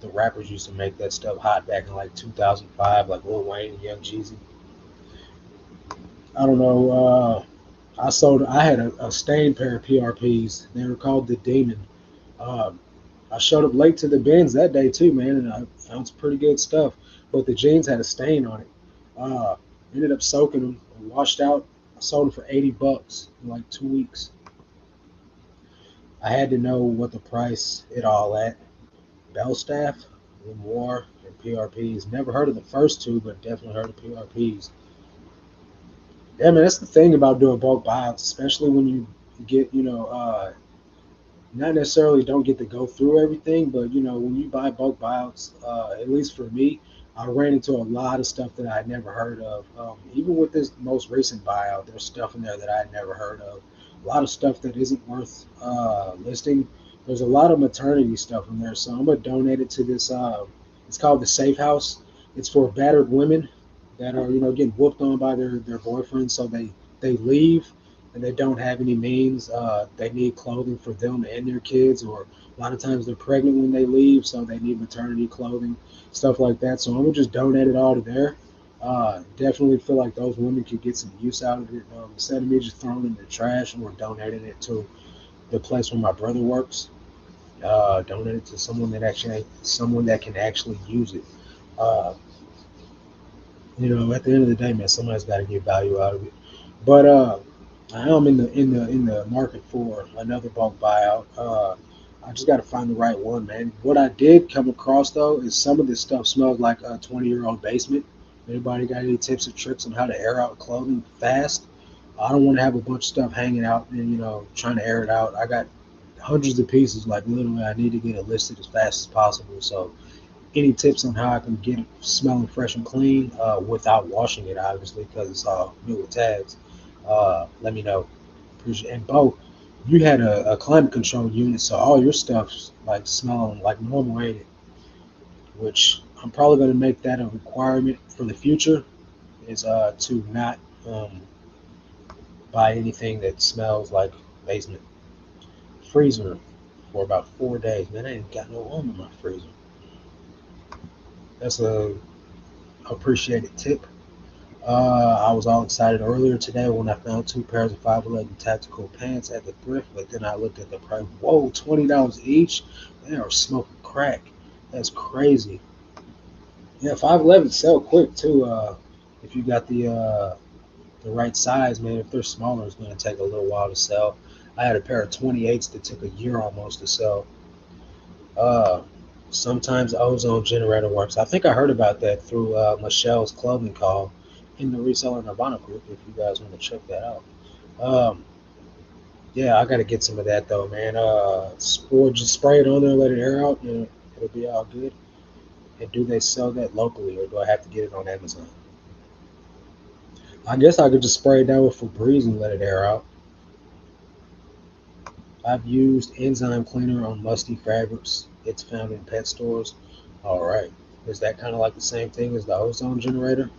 the rappers used to make that stuff hot back in like 2005, like Lil Wayne and Young Jeezy. I don't know. I had a stained pair of PRPs. They were called the Demon. Um, I showed up late to the bins that day too, man, and I found some pretty good stuff. But the jeans had a stain on it. Uh, Ended up soaking them, washed out. I sold them for $80 in like 2 weeks. I had to know what the price it all at. Belstaff, Lemoire, and PRPs. Never heard of the first two, but definitely heard of PRPs. Yeah, man, that's the thing about doing bulk buyouts, especially when you get, not necessarily don't get to go through everything, but when you buy bulk buyouts, at least for me, I ran into a lot of stuff that I had never heard of. Even with this most recent buyout, there's stuff in there that I had never heard of. A lot of stuff that isn't worth listing. There's a lot of maternity stuff in there, so I'm gonna donate it to this. It's called the Safe House. It's for battered women that are getting whooped on by their boyfriends, so they leave and they don't have any means. They need clothing for them and their kids, or a lot of times they're pregnant when they leave, so they need maternity clothing, stuff like that. So I'm gonna just donate it all to there. Definitely feel like those women could get some use out of it, instead of me just throwing it in the trash or donating it to the place where my brother works. Donate it to someone that can actually use it. Uh, at the end of the day, man, somebody's got to get value out of it. But I am in the market for another bulk buyout. I just got to find the right one, man. What I did come across though is some of this stuff smells like a 20-year-old basement. Anybody got any tips or tricks on how to air out clothing fast? I don't want to have a bunch of stuff hanging out and trying to air it out. I got hundreds of pieces, like literally, I need to get it listed as fast as possible. So any tips on how I can get it smelling fresh and clean without washing it, obviously, because it's all new with tags. Let me know. Appreciate. And Bo, you had a climate control unit, so all your stuff's like smelling like normal, ain't it? Which I'm probably going to make that a requirement for the future is to not um, buy anything that smells like basement. Freezer for about 4 days. Man, I ain't got no room in my freezer. That's a appreciated tip. I was all excited earlier today when I found two pairs of 511 tactical pants at the thrift, but then I looked at the price. Whoa, $20 each? They are smoking crack. That's crazy. Yeah, 511 sell quick too. If you got the right size, man. If they're smaller, it's going to take a little while to sell. I had a pair of 28s that took a year almost to sell. Uh, Sometimes ozone generator works. I think I heard about that through Michelle's clothing call in the Reseller Nirvana group. If you guys want to check that out, um, yeah, I got to get some of that though, man. Or just spray it on there, let it air out, and it'll be all good. And do they sell that locally, or do I have to get it on Amazon? I guess I could just spray it down with Febreze and let it air out. I've used enzyme cleaner on musty fabrics. It's found in pet stores. All right. Is that kind of like the same thing as the ozone generator?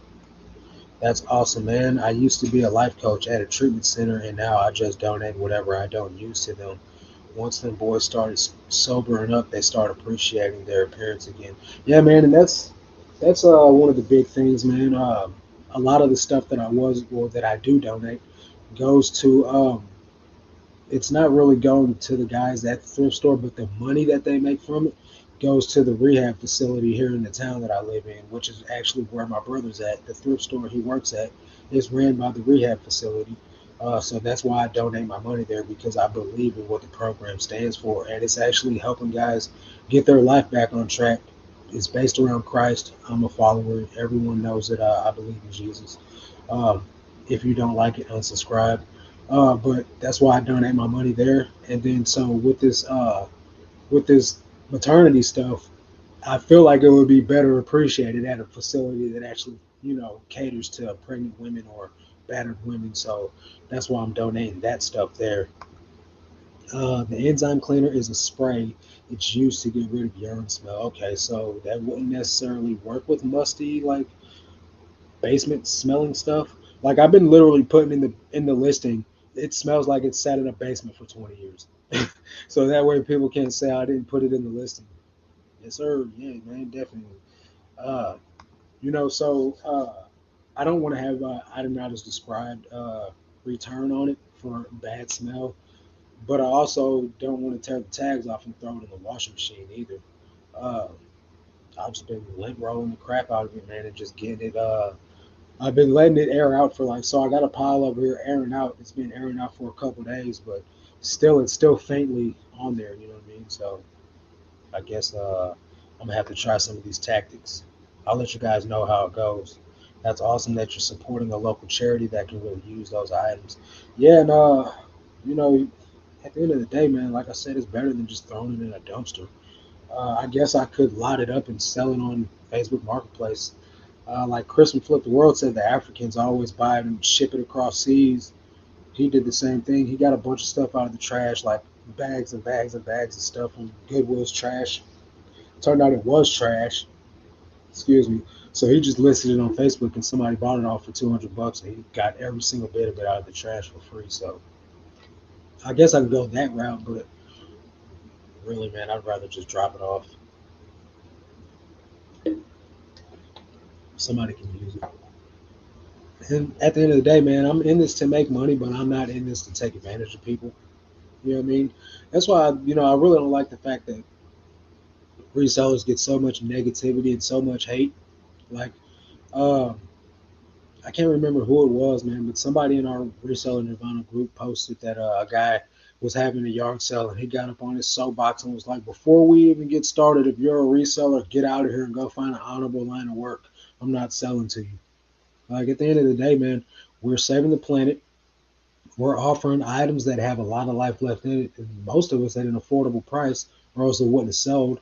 That's awesome, man. I used to be a life coach at a treatment center, and now I just donate whatever I don't use to them. Once them boys started sobering up, they start appreciating their appearance again. Yeah, man, and that's one of the big things, man. A lot of the stuff that that I do donate goes to it's not really going to the guys at the thrift store, but the money that they make from it goes to the rehab facility here in the town that I live in, which is actually where my brother's at. The thrift store he works at is ran by the rehab facility. So that's why I donate my money there because I believe in what the program stands for. And it's actually helping guys get their life back on track. It's based around Christ. I'm a follower. Everyone knows that I believe in Jesus. Um, if you don't like it, unsubscribe. But that's why I donate my money there. And then so with this maternity stuff, I feel like it would be better appreciated at a facility that actually caters to pregnant women or battered women. So that's why I'm donating that stuff there. The enzyme cleaner is a spray. It's used to get rid of urine smell. Okay, so that wouldn't necessarily work with musty like basement smelling stuff. Like I've been literally putting in the listing. It smells like it's sat in a basement for 20 years. So that way people can't say I didn't put it in the listing. Yes, sir. Yeah, man, definitely. Uh, I don't want to have item not as described return on it for bad smell, but I also don't want to tear the tags off and throw it in the washing machine either. Uh, I've just been lint rolling the crap out of it, man, and just getting it. I've been letting it air out for so I got a pile over here airing out. It's been airing out for a couple days, but it's still faintly on there. You know what I mean? So I guess I'm gonna have to try some of these tactics. I'll let you guys know how it goes. That's awesome that you're supporting a local charity that can really use those items. Yeah, and you know, at the end of the day, man, like I said, it's better than just throwing it in a dumpster. I guess I could lot it up and sell it on Facebook Marketplace. Like Chris from Flip the World said, the Africans always buy it and ship it across seas. He did the same thing. He got a bunch of stuff out of the trash, like bags and bags and bags of stuff from Goodwill's trash. Turned out it was trash. Excuse me. So he just listed it on Facebook, and somebody bought it off for $200, and he got every single bit of it out of the trash for free. So I guess I could go that route, but really, man, I'd rather just drop it off. Somebody can use it. And at the end of the day, man, I'm in this to make money, but I'm not in this to take advantage of people. You know what I mean? That's why I really don't like the fact that resellers get so much negativity and so much hate. Like, uh, I can't remember who it was, man, but somebody in our reseller Nirvana group posted that a guy was having a yard sale, and he got up on his soapbox and was like, "Before we even get started, if you're a reseller, get out of here and go find an honorable line of work. I'm not selling to you." Like, at the end of the day, man, we're saving the planet. We're offering items that have a lot of life left in it, and most of us at an affordable price, or else it wouldn't have sold.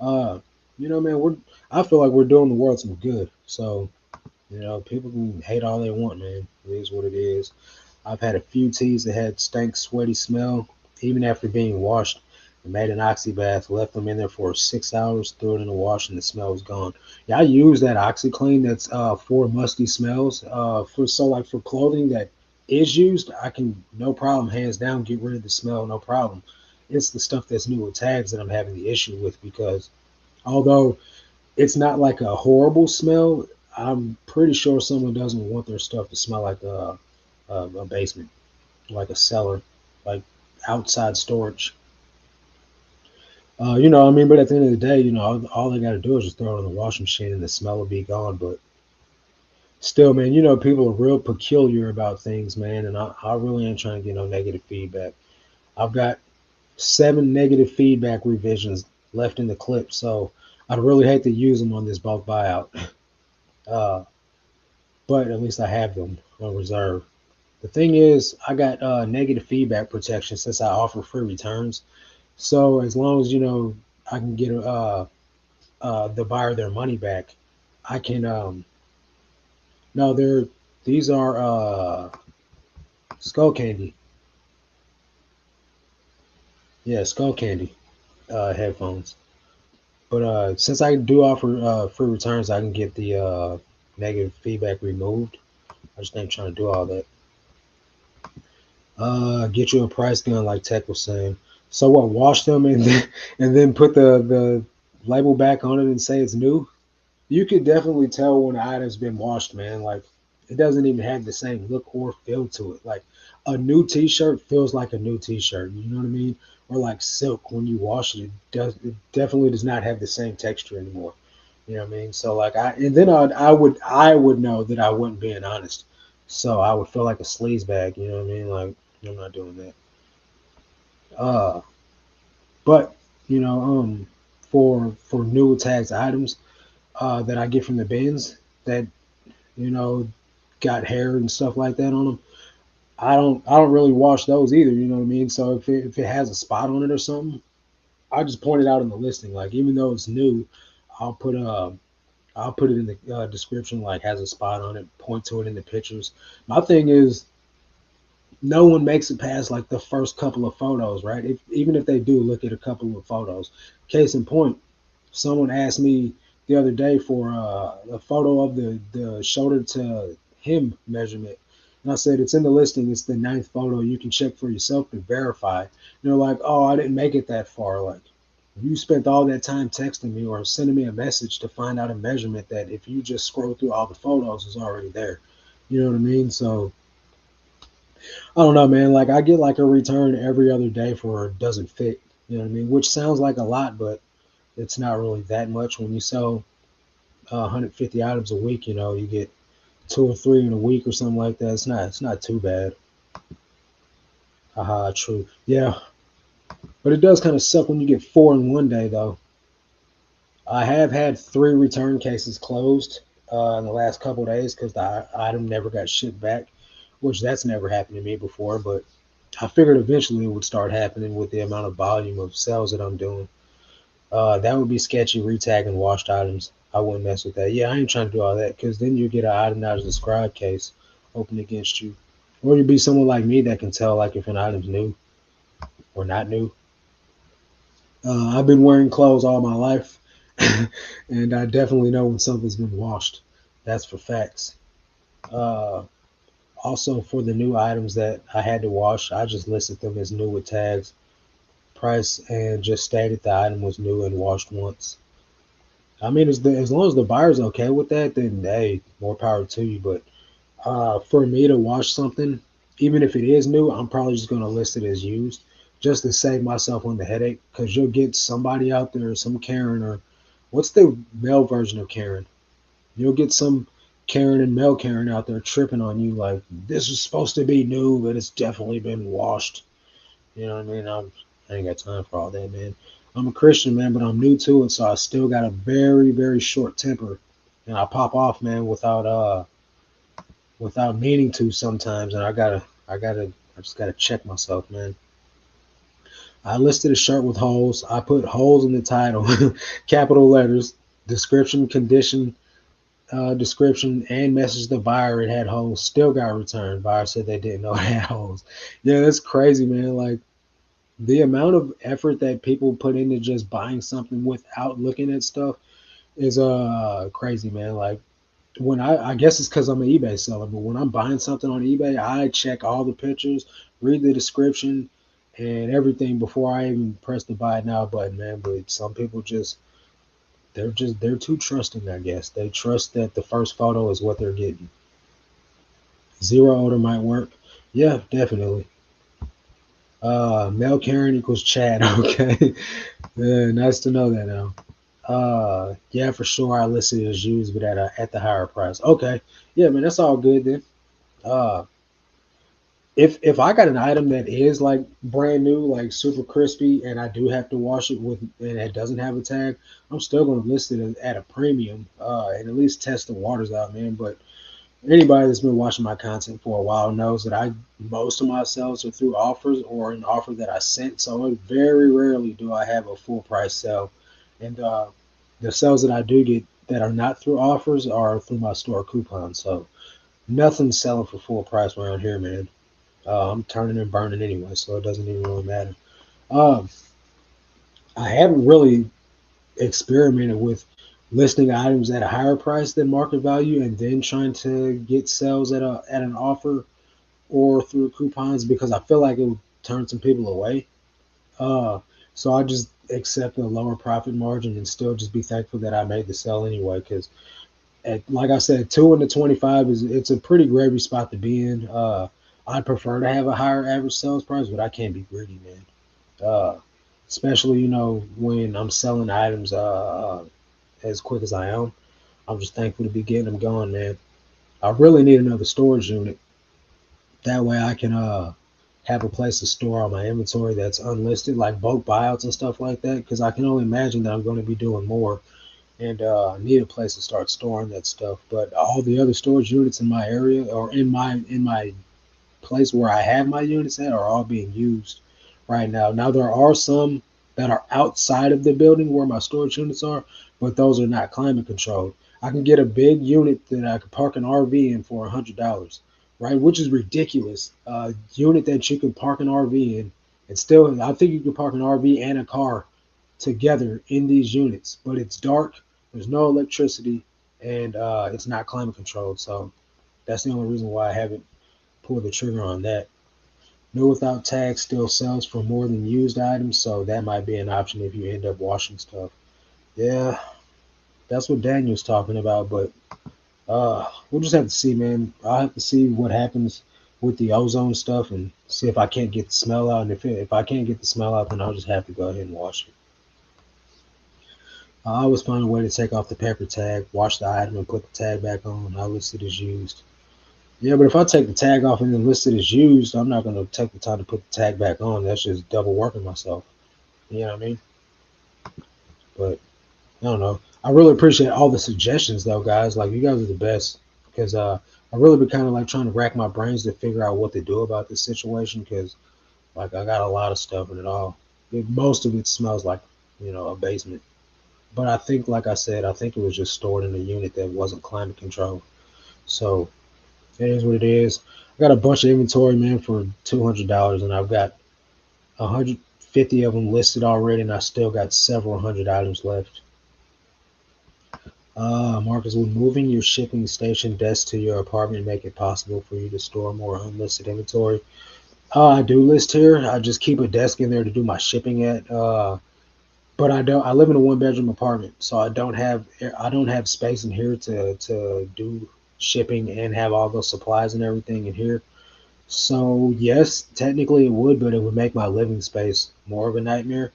Uh, man, I feel like we're doing the world some good. So, people can hate all they want, man. It is what it is. I've had a few teas that had stank, sweaty smell, even after being washed. I made an oxy bath, left them in there for 6 hours, threw it in the wash, and the smell was gone. Yeah, I use that OxyClean that's for musty smells. For clothing that is used, I can no problem, hands down, get rid of the smell, no problem. It's the stuff that's new with tags that I'm having the issue with because although it's not like a horrible smell, I'm pretty sure someone doesn't want their stuff to smell like a basement, like a cellar, like outside storage. I mean, but at the end of the day, all they got to do is just throw it in the washing machine and the smell will be gone. But still, man, people are real peculiar about things, man, and I really ain't trying to get no negative feedback. I've got 7 negative feedback revisions left in the clip, so I'd really hate to use them on this bulk buyout. Uh, but at least I have them on reserve. The thing is, I got negative feedback protection since I offer free returns. So as long as I can get the buyer their money back, I can. No, these are skull candy. Yeah, skull candy headphones. But since I do offer free returns, I can get the negative feedback removed. I just ain't trying to do all that. Get you a price gun like Tech was saying. So what? Wash them and then put the label back on it and say it's new. You could definitely tell when an item's been washed, man. Like it doesn't even have the same look or feel to it. Like a new T-shirt feels like a new T-shirt. You know what I mean? Or like silk when you wash it, it definitely does not have the same texture anymore. You know what I mean? So like I would know that I wasn't being honest. So I would feel like a sleaze bag. You know what I mean? Like I'm not doing that. Uh, but you know, for new tags items that I get from the bins that you know got hair and stuff like that on them, I don't really wash those either. You know what I mean? So if it has a spot on it or something, I just point it out in the listing. Like even though it's new, I'll put uh I'll put it in the description like has a spot on it. Point to it in the pictures. My thing is no one makes it past like the first couple of photos, right? Even if they do look at a couple of photos. Case in point, someone asked me the other day for a photo of the shoulder to him measurement. And I said, it's in the listing. It's the ninth photo. You can check for yourself to verify. And they're like, oh, I didn't make it that far. Like, you spent all that time texting me or sending me a message to find out a measurement that if you just scroll through all the photos is already there. You know what I mean? So I don't know, man. Like I get like a return every other day for it doesn't fit. You know what I mean? Which sounds like a lot, but it's not really that much. When you sell 150 items a week, you get two or three in a week or something like that. It's not too bad. Haha, true. Yeah, but it does kind of suck when you get four in one day, though. I have had 3 return cases closed in the last couple of days because the item never got shipped back, which that's never happened to me before. But I figured eventually it would start happening with the amount of volume of sales that I'm doing. That would be sketchy retagging washed items. I wouldn't mess with that. Yeah, I ain't trying to do all that because then you get an item out of the scribe case open against you. Or you'd be someone like me that can tell like if an item's new or not new. I've been wearing clothes all my life, And I definitely know when something's been washed. That's for facts. Uh, Also, for the new items that I had to wash, I just listed them as new with tags, price, and just stated the item was new and washed once. I mean, as long as the buyer's okay with that, then hey, more power to you. But for me to wash something, even if it is new, I'm probably just going to list it as used just to save myself on the headache. Because you'll get somebody out there, some Karen, or what's the male version of Karen? You'll get some Karen and male Karen out there tripping on you like this is supposed to be new, but it's definitely been washed. You know what I mean? I ain't got time for all that, man. I'm a Christian, man, but I'm new to it, so I still got a very, very short temper, and I pop off, man, without meaning to sometimes, and I just gotta check myself, man. I listed a shirt with holes. I put holes in the title, capital letters, description, condition, description, and messaged the buyer it had holes. Still got returned. Buyer said they didn't know it had holes. Yeah, that's crazy, man. Like the amount of effort that people put into just buying something without looking at stuff is crazy, man. Like when I guess it's because I'm an eBay seller, but when I'm buying something on eBay, I check all the pictures, read the description, and everything before I even press the buy now button, man. But some people they're too trusting, I guess. They trust that the first photo is what they're getting. Zero odor might work. Yeah, definitely. Mel Karen equals Chad. Okay. Nice to know that now. Yeah, for sure. I listed it as used, but at the higher price. Okay. Yeah, man, that's all good then. Uh, if I got an item that is like brand new, like super crispy, and I do have to wash it with, and it doesn't have a tag, I'm still going to list it at a premium, and at least test the waters out, man. But anybody that's been watching my content for a while knows that I most of my sales are through offers or an offer that I sent. So very rarely do I have a full price sale, and the sales that I do get that are not through offers are through my store coupons. So nothing's selling for full price around here, man. I'm turning and burning anyway, so it doesn't even really matter. Um, I haven't really experimented with listing items at a higher price than market value and then trying to get sales at an offer or through coupons because I feel like it would turn some people away. Uh, so I just accept a lower profit margin and still just be thankful that I made the sell anyway. Because like I said, 2 into 25 is it's a pretty gravy spot to be in. I'd prefer to have a higher average sales price, but I can't be greedy, man. Uh, Especially when I'm selling items as quick as I am. I'm just thankful to be getting them going, man. I really need another storage unit. That way I can have a place to store all my inventory that's unlisted, like bulk buyouts and stuff like that. Because I can only imagine that I'm going to be doing more, and I need a place to start storing that stuff. But all the other storage units in my area or in my place where I have my units at are all being used right now. Now there are some that are outside of the building where my storage units are, but those are not climate controlled. I can get a big unit that I could park an RV in for $100, right? Which is ridiculous. A unit that you can park an RV in, and still, I think you can park an RV and a car together in these units, but it's dark. There's no electricity, and it's not climate controlled. So that's the only reason why I haven't pulled the trigger on that. New without tags still sells for more than used items, so that might be an option if you end up washing stuff. Yeah, that's what Daniel's talking about, but we'll just have to see, man. I'll have to see what happens with the ozone stuff and see if I can't get the smell out. And if I can't get the smell out, then I'll just have to go ahead and wash it. I always find a way to take off the paper tag, wash the item, and put the tag back on. I list it as used. Yeah, but if I take the tag off and then list it as used, I'm not going to take the time to put the tag back on. That's just double working myself. You know what I mean? But I don't know. I really appreciate all the suggestions, though, guys. Like, you guys are the best because I really been kind of like trying to rack my brains to figure out what to do about this situation because, like, I got a lot of stuff in it all. Most of it smells like, a basement. But I think, like I said, I think it was just stored in a unit that wasn't climate controlled. So it is what it is. I got a bunch of inventory, man, for $200, and I've got 150 of them listed already, and I still got several hundred items left. Marcus, when moving your shipping station desk to your apartment, make it possible for you to store more unlisted inventory. I do list here. I just keep a desk in there to do my shipping at. But I don't. I live in a one bedroom apartment, so I don't have space in here to do shipping and have all those supplies and everything in here. So yes, technically it would, but it would make my living space more of a nightmare.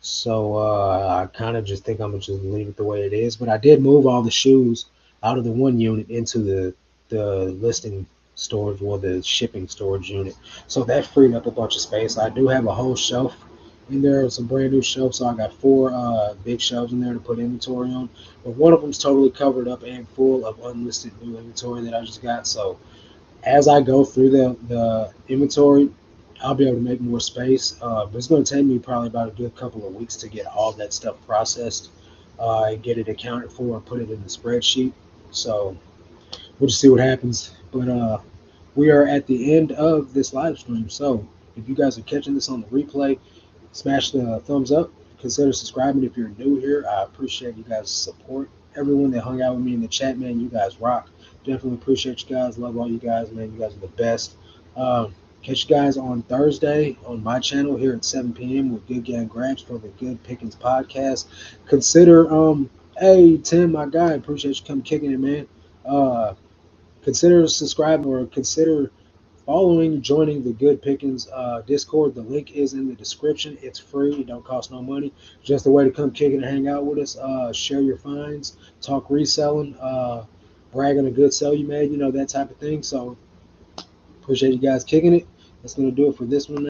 So I kind of just think I'm gonna just leave it the way it is. But I did move all the shoes out of the one unit into the listing storage or the shipping storage unit. So that freed up a bunch of space. I do have a whole shelf in there, some brand new shelves. So I got four big shelves in there to put inventory on. But one of them's totally covered up and full of unlisted new inventory that I just got. So as I go through the inventory, I'll be able to make more space. But it's going to take me probably about a good couple of weeks to get all that stuff processed and get it accounted for and put it in the spreadsheet. So we'll just see what happens. But we are at the end of this live stream. So if you guys are catching this on the replay, smash the thumbs up. Consider subscribing if you're new here. I appreciate you guys' support. Everyone that hung out with me in the chat, man, you guys rock. Definitely appreciate you guys. Love all you guys, man. You guys are the best. Catch you guys on Thursday on my channel here at 7 p.m. with Good Gang Grabs for the Good Pickins podcast. Consider, hey, Tim, my guy, appreciate you coming kicking it, man. Uh, Consider subscribing or consider following, joining the Good Pickins Discord. The link is in the description. It's free. It don't cost no money. Just a way to come kick it and hang out with us. Share your finds, talk reselling, brag on a good sell you made, that type of thing. So appreciate you guys kicking it. That's going to do it for this one, man.